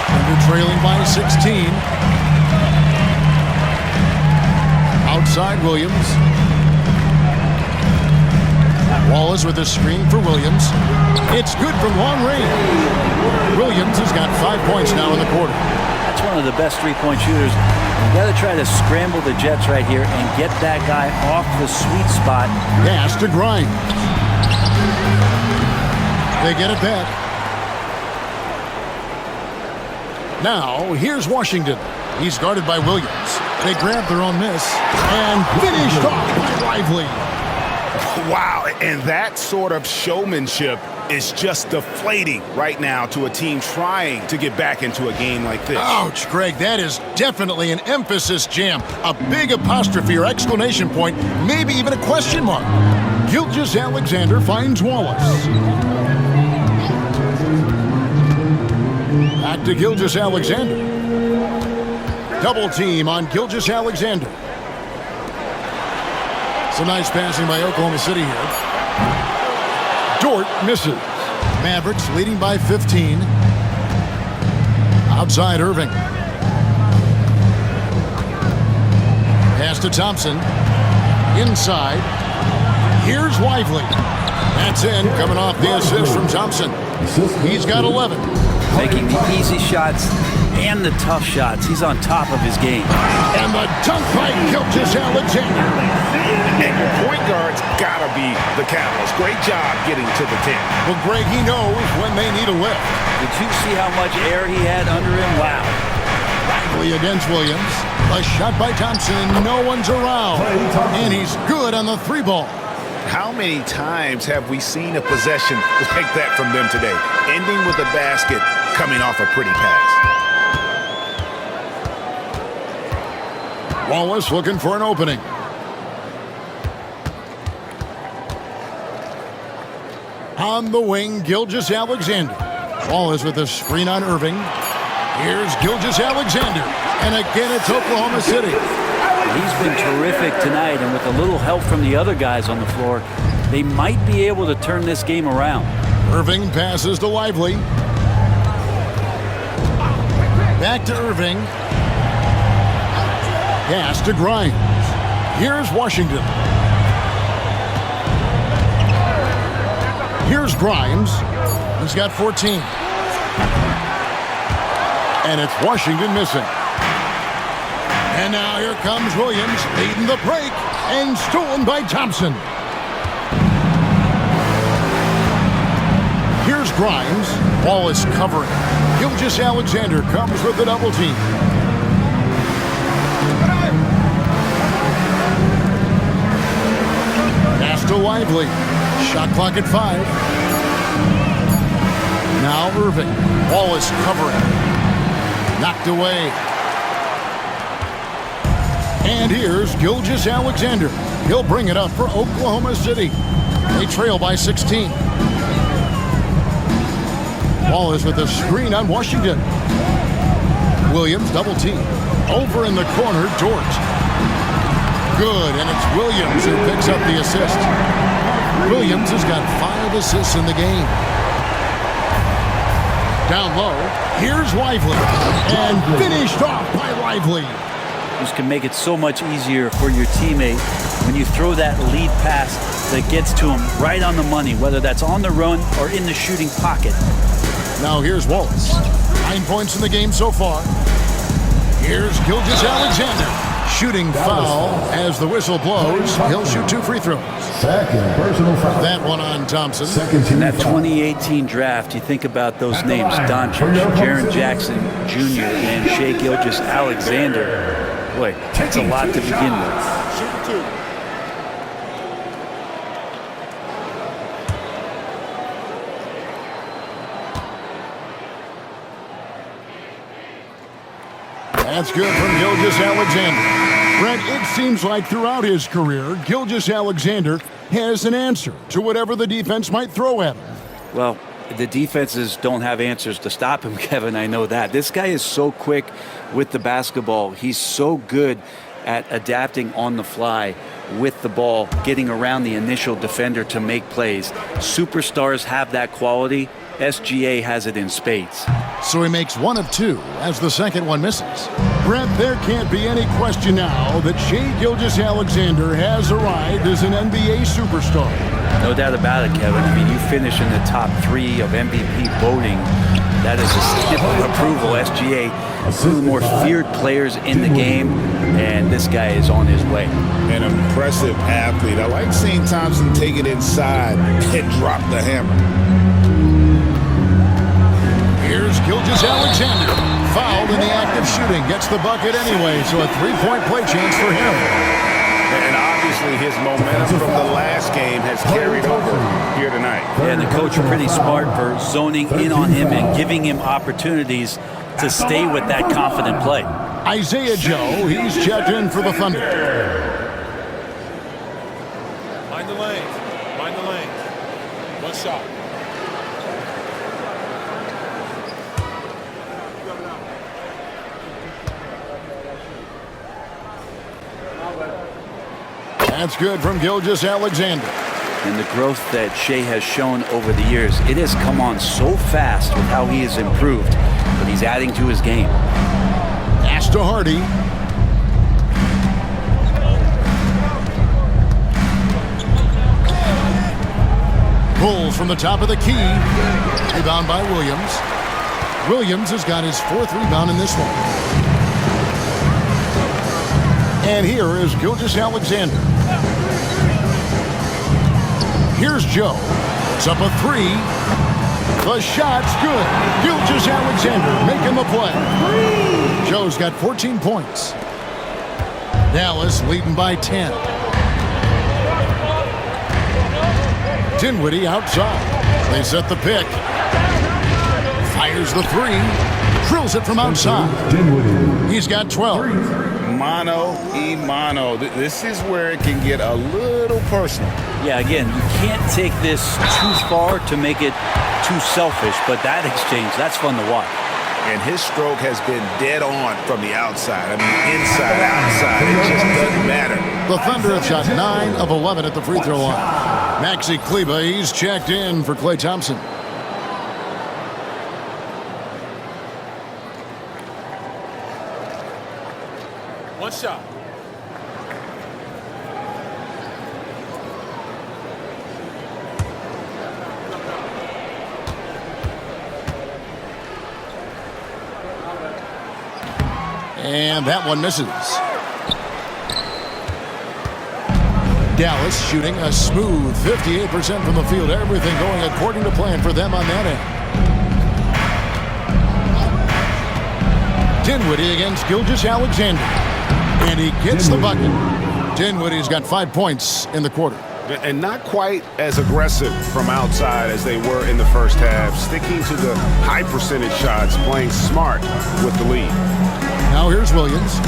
Thunder trailing by 16. Outside Williams. Wallace with a screen for Williams. It's good from long range. Williams has got 5 points now in the quarter. That's one of the best three-point shooters. You got to try to scramble the Jets right here and get that guy off the sweet spot. Pass to Grimes. They get it back. Now, here's Washington. He's guarded by Williams. They grab their own miss and finished off by Lively. Wow, and that sort of showmanship is just deflating right now to a team trying to get back into a game like this. Ouch, Greg, that is definitely an emphasis jam. A big apostrophe or exclamation point, maybe even a question mark. Gilgeous-Alexander finds Wallace. Back to Gilgeous-Alexander. Double team on Gilgeous-Alexander. It's a nice passing by Oklahoma City here. Dort misses. Mavericks leading by 15. Outside Irving. Pass to Thompson. Inside. Here's Lively. That's in, coming off the assist from Thompson. He's got 11. Making the easy shots and the tough shots. He's on top of his game. And the dunk by Gilgeous-Alexander. And your point guard's got to be the catalyst. Great job getting to the 10. Well, Greg, he knows when they need a lift. Did you see how much air he had under him? Wow. Lively against Williams. A shot by Thompson. No one's around. And he's good on the 3 ball. How many times have we seen a possession like that from them today? Ending with a basket, coming off a pretty pass. Wallace looking for an opening. On the wing, Gilgeous-Alexander. Wallace with a screen on Irving. Here's Gilgeous-Alexander. And again, it's Oklahoma City. He's been terrific tonight, and with a little help from the other guys on the floor, they might be able to turn this game around. Irving passes to Lively. Back to Irving. Pass to Grimes. Here's Washington. Here's Grimes. He's got 14. And it's Washington missing. And now here comes Williams leading the break and stolen by Thompson. Here's Grimes. Wallace covering. Gilgeous-Alexander comes with the double team. Pass to Lively. Shot clock at 5. Now Irving. Wallace covering. Knocked away. And here's Gilgeous-Alexander. He'll bring it up for Oklahoma City. They trail by 16. Wallace with a screen on Washington. Williams double team. Over in the corner, Dort. Good, and it's Williams who picks up the assist. Williams has got 5 assists in the game. Down low, here's Lively. And finished off by Lively. This can make it so much easier for your teammate when you throw that lead pass that gets to him right on the money, whether that's on the run or in the shooting pocket. Now here's Wallace. 9 points in the game so far. Here's Gilgeous-Alexander. Shooting foul as the whistle blows. He'll shoot 2 free throws. Second personal foul. That one on Thompson. In that 2018 draft, you think about those names, Doncic, Jaren Jackson Jr., and Shai Gilgeous-Alexander. Boy, that's a lot to begin with. That's good from Gilgeous-Alexander. Brent, it seems like throughout his career, Gilgeous-Alexander has an answer to whatever the defense might throw at him. Well, the defenses don't have answers to stop him, Kevin. I know that. This guy is so quick with the basketball. He's so good at adapting on the fly with the ball, getting around the initial defender to make plays. Superstars have that quality. SGA has it in spades. So he makes 1 of 2 as the second one misses. Brent, there can't be any question now that Shai Gilgeous-Alexander has arrived as an NBA superstar. No doubt about it, Kevin. I mean, you finish in the top 3 of MVP voting. That is a stamp of approval. SGA, one of the more feared players in the game, and this guy is on his way. An impressive athlete. I like seeing Thompson take it inside and drop the hammer. Here's Gilgeous-Alexander. Fouled in the act of shooting. Gets the bucket anyway, so a 3-point play chance for him. And obviously his momentum from the last game has carried over here tonight. Yeah, and the coach are pretty smart for zoning in on him and giving him opportunities to stay with that confident play. Isaiah Joe, he's checked in for the Thunder. Mind the lane. Mind the lane. 1 shot. That's good from Gilgeous-Alexander. And the growth that Shea has shown over the years, it has come on so fast with how he has improved, but he's adding to his game. Pass to Hardy. Pulls from the top of the key. Rebound by Williams. Williams has got his 4th rebound in this one. And here is Gilgeous-Alexander. Here's Joe. It's up a 3. The shot's good. Gilgeous-Alexander making the play. Joe's got 14 points. Dallas leading by 10. Dinwiddie outside. They set the pick. Fires the 3. Drills it from outside. He's got 12. Mano y mano. This is where it can get a little personal. Yeah, again, you can't take this too far to make it too selfish, but that exchange, that's fun to watch. And his stroke has been dead on from the outside. I mean, inside, outside. It just doesn't matter. The Thunder have shot 9 of 11 at the free throw line. Maxi Kleber, he's checked in for Klay Thompson. One shot. And that one misses. Dallas shooting a smooth 58% from the field. Everything going according to plan for them on that end. Dinwiddie against Gilgeous-Alexander. And he gets the bucket. Dinwiddie's got 5 points in the quarter. And not quite as aggressive from outside as they were in the first half. Sticking to the high percentage shots, playing smart with the lead. Now here's Williams.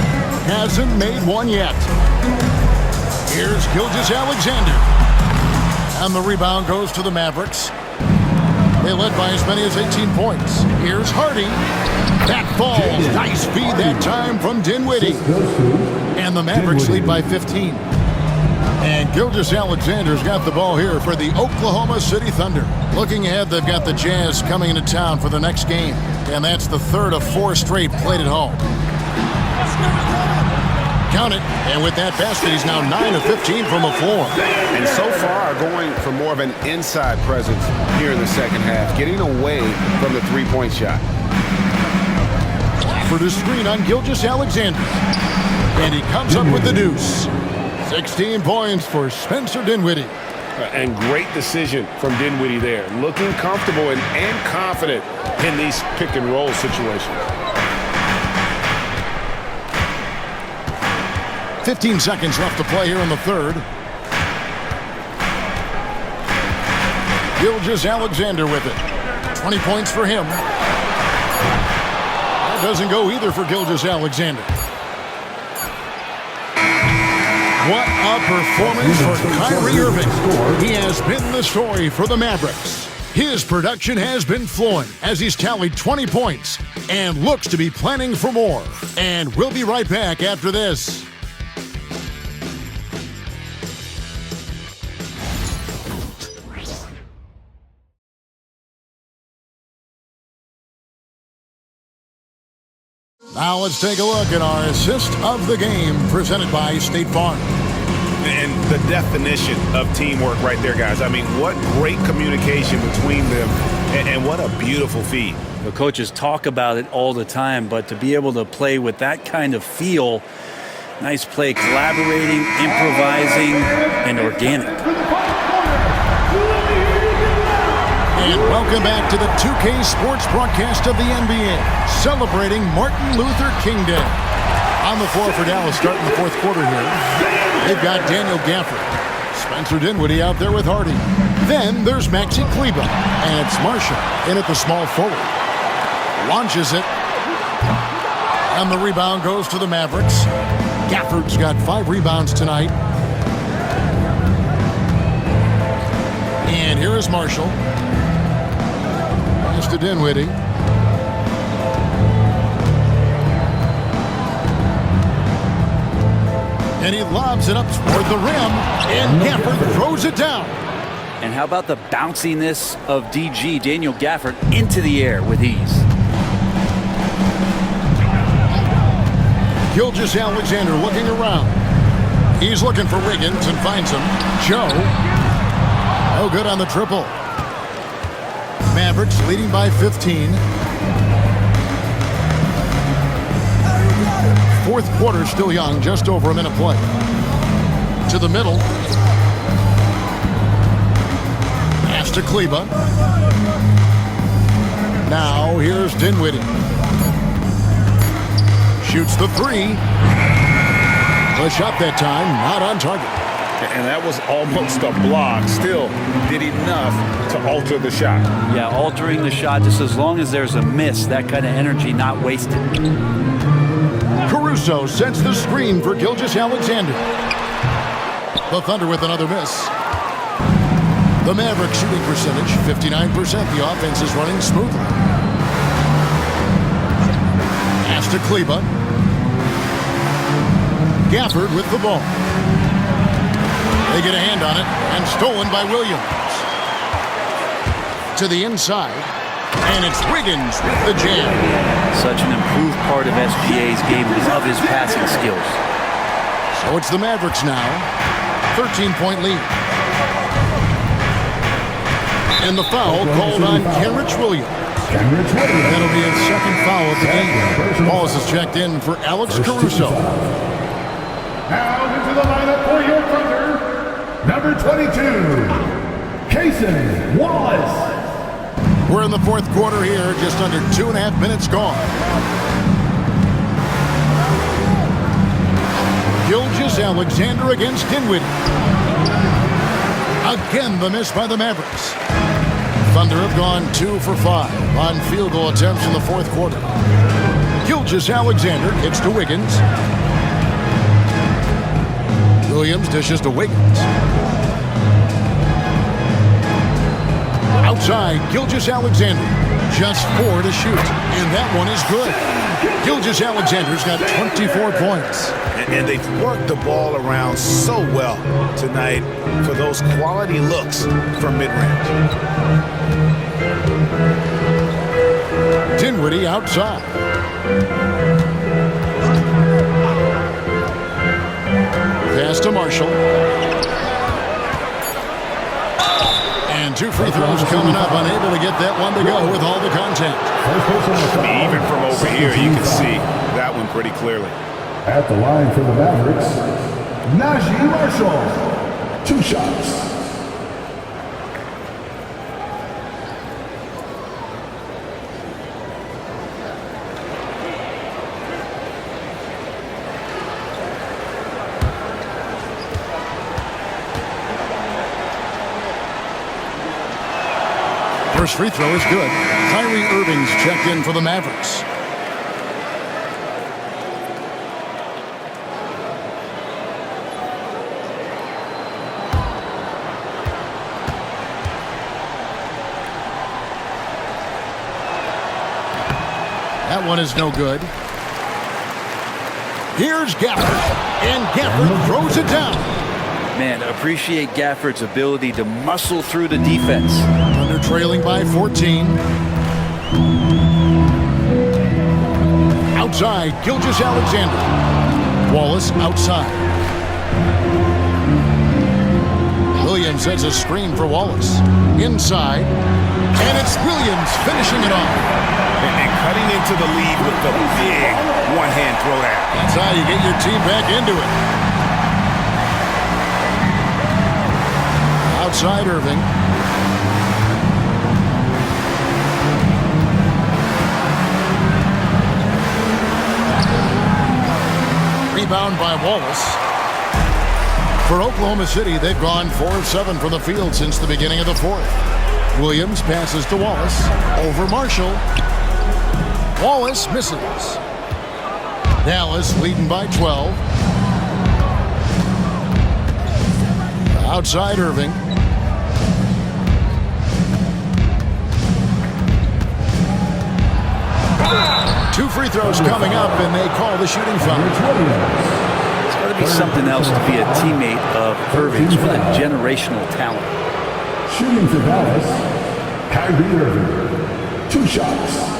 Hasn't made one yet. Here's Gilgeous-Alexander. And the rebound goes to the Mavericks. They led by as many as 18 points. Here's Hardy. That falls. Nice feed that time from Dinwiddie. And the Mavericks lead by 15. And Gilgeous-Alexander's got the ball here for the Oklahoma City Thunder. Looking ahead, they've got the Jazz coming into town for the next game. And that's the 3rd of 4 straight played at home. Count it. And with that basket, he's now 9 of 15 from the floor. And so far, going for more of an inside presence here in the second half, getting away from the three-point shot. For the screen on Gilgeous-Alexander. And he comes up with the deuce. 16 points for Spencer Dinwiddie. And great decision from Dinwiddie there. Looking comfortable and confident in these pick-and-roll situations. 15 seconds left to play here in the 3rd. Gilgeous-Alexander with it. 20 points for him. That doesn't go either for Gilgeous-Alexander. What a performance for Kyrie Irving. He has been the story for the Mavericks. His production has been flowing as he's tallied 20 points and looks to be planning for more. And we'll be right back after this. Now let's take a look at our assist of the game presented by State Farm. And the definition of teamwork right there, guys. I mean, what great communication between them, and what a beautiful feed. The coaches talk about it all the time, but to be able to play with that kind of feel, nice play, collaborating, improvising, and organic. And welcome back to the 2K Sports broadcast of the NBA, celebrating Martin Luther King Day. On the floor for Dallas starting the 4th quarter here. They've got Daniel Gafford, Spencer Dinwiddie out there with Hardy. Then there's Maxi Kleber, and it's Marshall in at the small forward. Launches it, and the rebound goes to the Mavericks. Gafford's got 5 rebounds tonight. And here is Marshall. To Dinwiddie. And he lobs it up toward the rim, and Gafford throws it down. And how about the bounciness of DG, Daniel Gafford, into the air with ease. Gilgeous-Alexander looking around. He's looking for Wiggins and finds him. Joe. No good on the triple. Mavericks leading by 15. Fourth quarter still young, just over a minute play. To the middle. Pass to Kleba. Now here's Dinwiddie. Shoots the three. The shot that time, not on target. And that was almost a block. Still did enough to alter the shot. Yeah, altering the shot just as long as there's a miss. That kind of energy not wasted. Caruso sets the screen for Gilgeous-Alexander. The Thunder with another miss. The Mavericks shooting percentage, 59%. The offense is running smoothly. Pass to Kleba. Gafford with the ball. They get a hand on it, and stolen by Williams. To the inside, and it's Wiggins with the jam. Such an improved part of SGA's game is of his passing skills. So it's the Mavericks now, 13-point lead. And the foul called on Kenrich Williams. That'll be his second foul of the game. Balls is checked in for Alex Caruso. Now into the lineup for your Thunder, number 22, Cason Wallace. We're in the fourth quarter here, just under 2.5 minutes gone. Gilgeous-Alexander against Dinwiddie. Again, the miss by the Mavericks. Thunder have gone 2 for 5 on field goal attempts in the fourth quarter. Gilgeous-Alexander kicks to Wiggins. Williams dishes to Wiggins. Outside, Gilgeous-Alexander. Just 4 to shoot, and that one is good. Gilgeous-Alexander's got 24 points. And they've worked the ball around so well tonight for those quality looks from mid-range. Dinwiddie outside. Pass to Marshall. And 2 free throws coming up. Unable to get that one to go with all the contact. Even from over here, you can see that one pretty clearly. At the line for the Mavericks, Najee Marshall. 2 shots. First free throw is good. Kyrie Irving's checked in for the Mavericks. That one is no good. Here's Gafford, and Gafford throws it down. Man, appreciate Gafford's ability to muscle through the defense. Thunder trailing by 14. Outside, Gilgeous-Alexander. Wallace outside. Williams sets a screen for Wallace. Inside, and it's Williams finishing it off. And cutting into the lead with the big one-hand throwdown. That's how you get your team back into it. Outside Irving. Rebound by Wallace. For Oklahoma City, they've gone 4 of 7 from the field since the beginning of the fourth. Williams passes to Wallace. Over Marshall. Wallace misses. Dallas leading by 12. Outside Irving. Two free throws coming up, and they call the shooting foul. It's got to be something else to be a teammate of Irving's. What a generational talent. Shooting for Dallas, Kyrie Irving. 2 shots.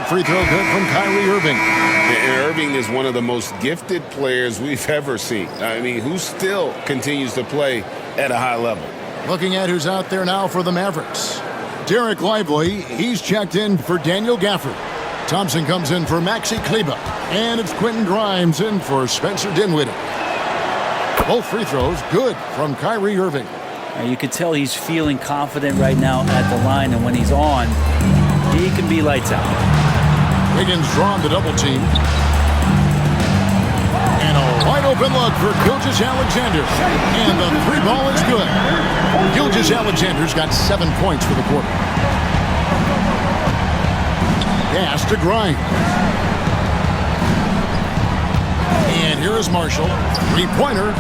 Free throw good from Kyrie Irving. And Irving is one of the most gifted players we've ever seen. I mean, who still continues to play at a high level. Looking at who's out there now for the Mavericks. Derek Lively, he's checked in for Daniel Gafford. Thompson comes in for Maxi Kleber. And it's Quentin Grimes in for Spencer Dinwiddie. Both free throws good from Kyrie Irving. You can tell he's feeling confident right now at the line, and when he's on, he can be lights out. Wiggins drawn the double team. And a wide open look for Gilgeous-Alexander. And the 3 ball is good. Gilgeous-Alexander's got 7 points for the quarter. Pass to Grimes. And here is Marshall. 3-pointer.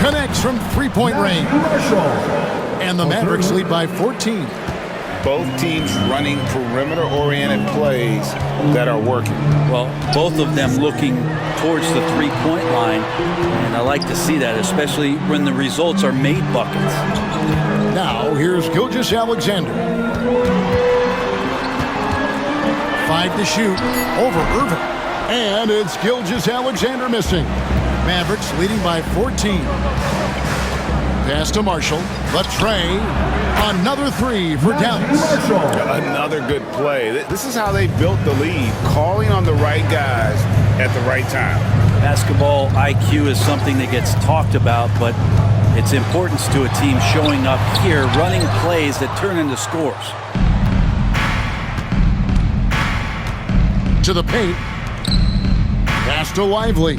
Connects from 3-point range. And the Mavericks lead by 14. Both teams running perimeter-oriented plays that are working. Well, both of them looking towards the 3-point line, and I like to see that, especially when the results are made buckets. Now, here's Gilgeous-Alexander. 5 to shoot over Irving. And it's Gilgeous-Alexander missing. Mavericks leading by 14. Pass to Marshall. The tray. Another 3 for Dallas. Another good play. This is how they built the lead, calling on the right guys at the right time. Basketball IQ is something that gets talked about, but its importance to a team showing up here, running plays that turn into scores. To the paint. Pass to Lively.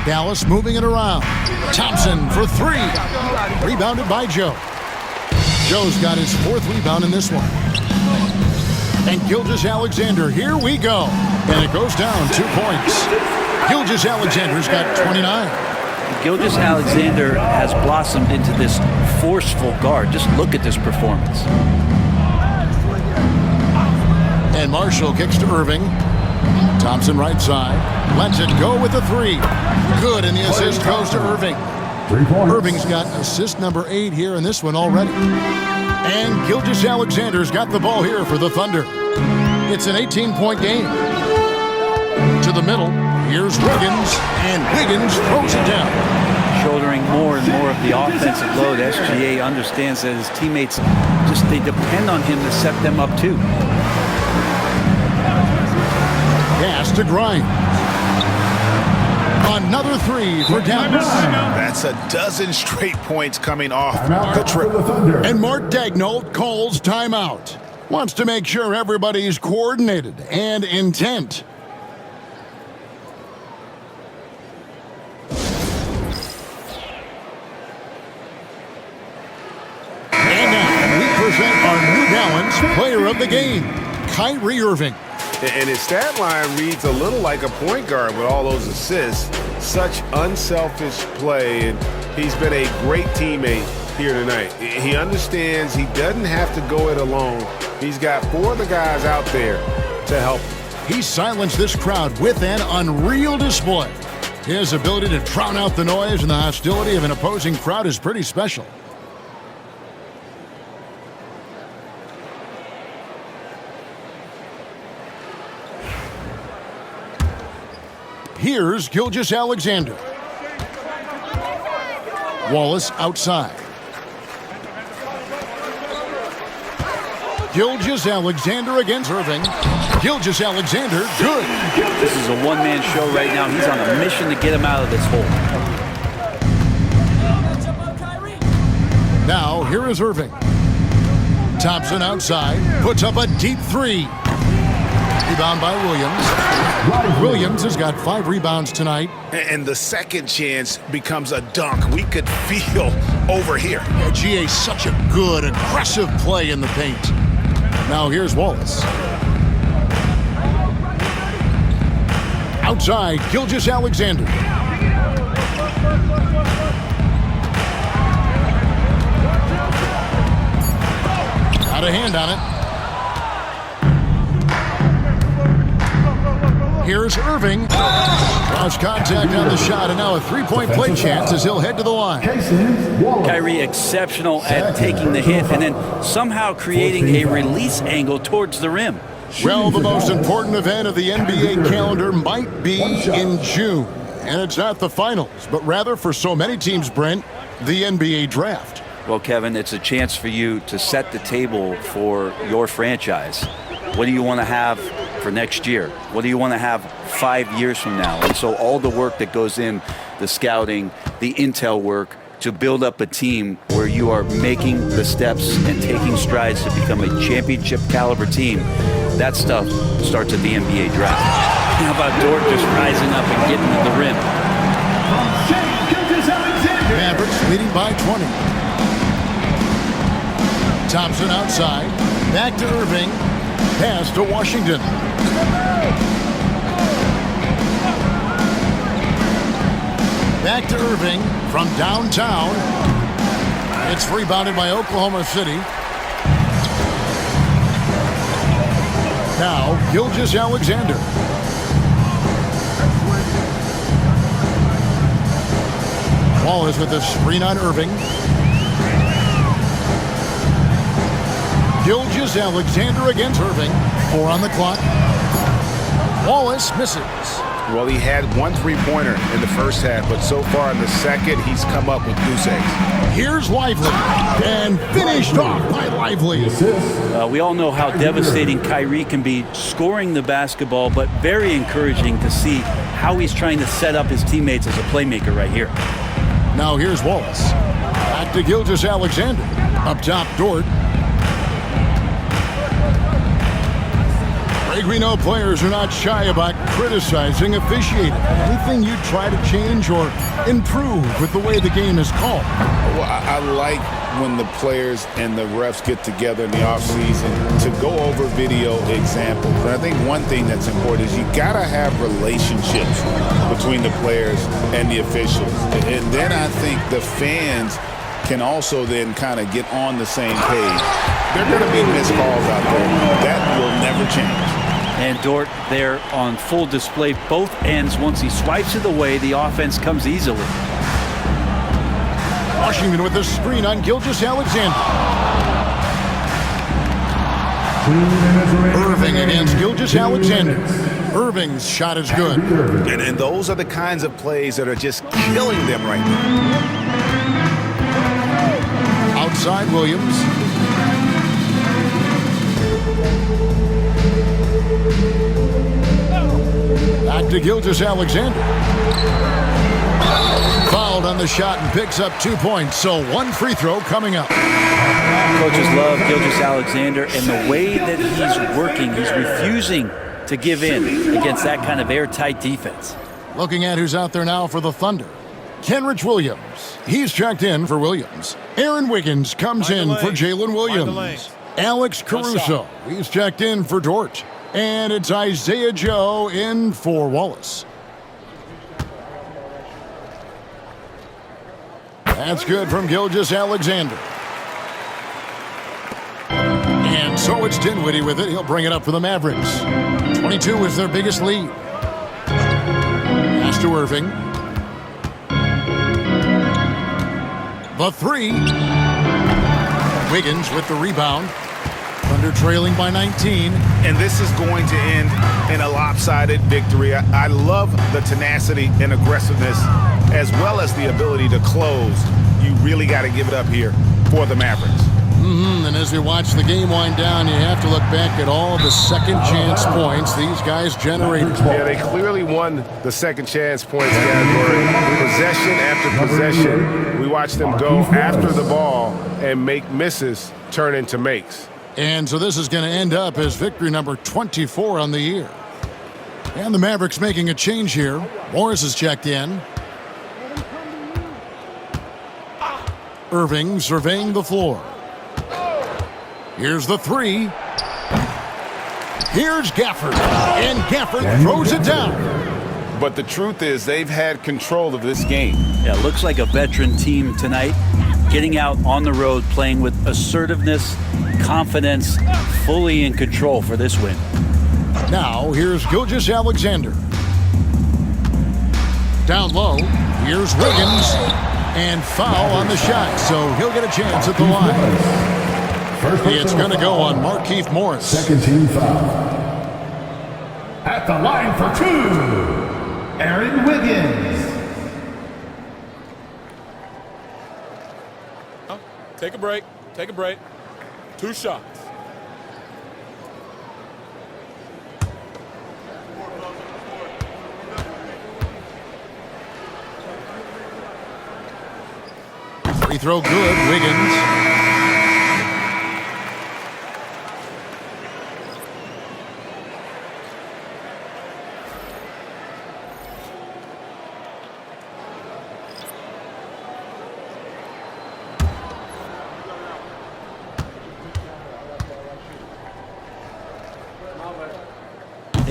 Dallas moving it around. Thompson for 3. Rebounded by Joe. Joe's got his 4th rebound in this one. And Gilgeous-Alexander, here we go. And it goes down 2 points. Gilgeous-Alexander's got 29. Gilgeous-Alexander has blossomed into this forceful guard. Just look at this performance. And Marshall kicks to Irving. Thompson right side. Lets it go with the 3. Good, and the assist goes to Irving. Irving's got assist number 8 here in this one already. And Gilgeous-Alexander's got the ball here for the Thunder. It's an 18-point game. To the middle, here's Wiggins, and Wiggins throws it down. Shouldering more and more of the offensive load, SGA understands that his teammates they depend on him to set them up too. Pass to Grimes. Another 3 for Dallas. That's a dozen straight points coming off the trip. And Mark Daigneault calls timeout. Wants to make sure everybody's coordinated and intent. And now we present our New Balance player of the game, Kyrie Irving. And his stat line reads a little like a point guard with all those assists. Such unselfish play, and he's been a great teammate here tonight. He understands he doesn't have to go it alone. He's got 4 of the guys out there to help him. He silenced this crowd with an unreal display. His ability to drown out the noise and the hostility of an opposing crowd is pretty special. Here's Gilgeous-Alexander. Wallace outside. Gilgeous-Alexander against Irving. Gilgeous-Alexander, good. This is a one-man show right now. He's on a mission to get him out of this hole. Now, here is Irving. Thompson outside, puts up a deep 3. Rebound by Williams. Williams has got 5 rebounds tonight. And the second chance becomes a dunk. We could feel over here. Yeah, GA, such a good, aggressive play in the paint. Now here's Wallace. Outside, Gilgeous-Alexander. Got a hand on it. Here's Irving. Draws contact on the shot, and now a three-point play chance as he'll head to the line. Kyrie exceptional at taking the hit and then somehow creating a release angle towards the rim. Well, the most important event of the NBA calendar might be in June. And it's not the finals, but rather for so many teams, Brent, the NBA draft. Well, Kevin, it's a chance for you to set the table for your franchise. What do you want to have for next year? What do you want to have 5 years from now? And so all the work that goes in, the scouting, the intel work, to build up a team where you are making the steps and taking strides to become a championship caliber team, that stuff starts at the NBA draft. How about Dort just rising up and getting to the rim? Mavericks leading by 20. Thompson outside. Back to Irving. Pass to Washington. Back to Irving from downtown. It's rebounded by Oklahoma City. Now, Gilgeous-Alexander. Wallace with the screen on Irving. Gilgeous-Alexander against Irving. 4 on the clock. Wallace misses. Well, he had 1 3-pointer in the first half, but so far in the second, he's come up with goose eggs. Here's Lively, and finished off by Lively. We all know how devastating Kyrie can be scoring the basketball, but very encouraging to see how he's trying to set up his teammates as a playmaker right here. Now here's Wallace. Back to Gilgeous-Alexander. Up top, Dort. Greg, we know players are not shy about criticizing officiating. Anything you try to change or improve with the way the game is called? Well, I like when the players and the refs get together in the offseason to go over video examples. And I think one thing that's important is you got to have relationships between the players and the officials. And then I think the fans can also then kind of get on the same page. There are going to be missed calls out there. That will never change. And Dort there on full display, both ends. Once he swipes it away, the offense comes easily. Washington with the screen on Gilgeous-Alexander. Irving against Gilgeous-Alexander. Irving's shot is good. And those are the kinds of plays that are just killing them right now. Outside Williams. Back to Gilgeous-Alexander. Fouled on the shot and picks up 2 points. So 1 free throw coming up. Coaches love Gilgeous-Alexander and the way that he's working. He's refusing to give in against that kind of airtight defense. Looking at who's out there now for the Thunder. Kenrich Williams. He's checked in for Williams. Aaron Wiggins comes in for Jalen Williams. Alex Caruso. He's checked in for Dort. And it's Isaiah Joe in for Wallace. That's good from Gilgeous-Alexander. And so it's Dinwiddie with it. He'll bring it up for the Mavericks. 22 is their biggest lead. Pass to Irving. The 3. Wiggins with the rebound. Thunder trailing by 19. And this is going to end in a lopsided victory. I love the tenacity and aggressiveness as well as the ability to close. You really got to give it up here for the Mavericks. And as we watch the game wind down, you have to look back at all the second chance points these guys generated. Yeah, they clearly won the second chance points category. Possession after possession, we watched them go after the ball and make misses turn into makes. And so this is going to end up as victory number 24 on the year. And the Mavericks making a change here. Morris is checked in. Irving surveying the floor. Here's the 3. Here's Gafford. And Gafford throws it down. but the truth is they've had control of this game. Yeah, looks like a veteran team tonight, getting out on the road, playing with assertiveness, confidence, fully in control for this win. Now, here's Gilgeous-Alexander. Down low, here's Wiggins, and foul on the shot, so he'll get a chance at the line. It's going to go on Markieff Morris. Second team foul. At the line for 2, Aaron Wiggins. Take a break. Take a break. 2 shots. Free throw good, Wiggins.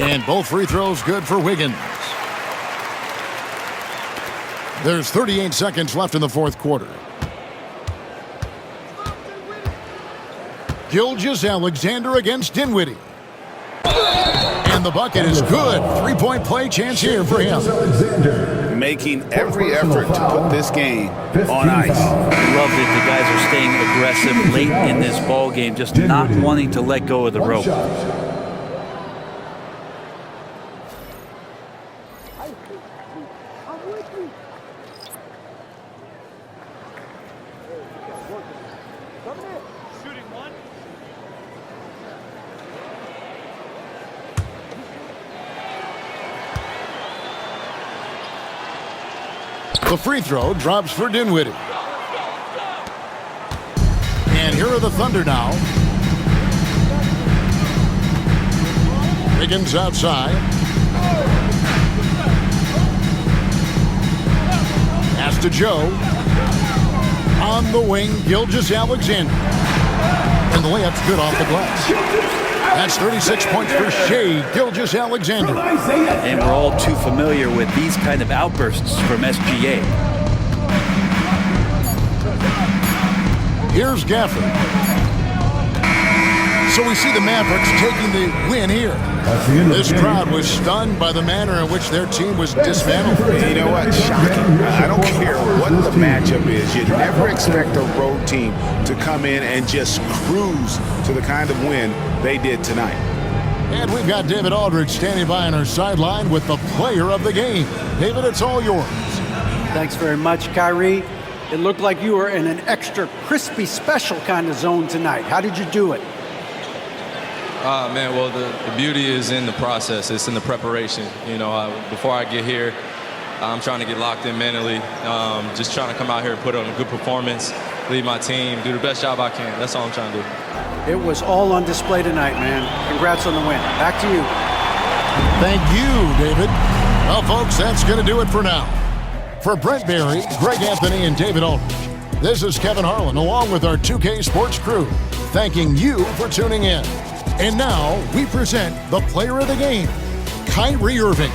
And both free throws good for Wiggins. There's 38 seconds left in the fourth quarter. Gilgeous-Alexander against Dinwiddie. And the bucket is good. 3-point play chance here for him. Making every effort to put this game on ice. Love that the guys are staying aggressive late in this ball game, just not wanting to let go of the rope. The free throw drops for Dinwiddie. And here are the Thunder now. Wiggins outside. Pass to Joe. On the wing, Gilgeous-Alexander. And the layup's good off the glass. That's 36 points for Shai Gilgeous-Alexander. And we're all too familiar with these kind of outbursts from SGA. Here's Gafford. So we see the Mavericks taking the win here. This crowd was stunned by the manner in which their team was dismantled. You know what? Shocking. I don't care what the matchup is. You never expect a road team to come in and just cruise to the kind of win they did tonight. And we've got David Aldridge standing by on our sideline with the player of the game. David, it's all yours. Thanks very much, Kyrie. It looked like you were in an extra crispy special kind of zone tonight. How did you do it? Man, well, the beauty is in the process. It's in the preparation. You know, before I get here, I'm trying to get locked in mentally. Just trying to come out here and put on a good performance, lead my team, do the best job I can. That's all I'm trying to do. It was all on display tonight, man. Congrats on the win. Back to you. Thank you, David. Well, folks, that's going to do it for now. For Brent Barry, Greg Anthony, and David Aldridge, this is Kevin Harlan, along with our 2K Sports crew, thanking you for tuning in. And now, we present the player of the game, Kyrie Irving.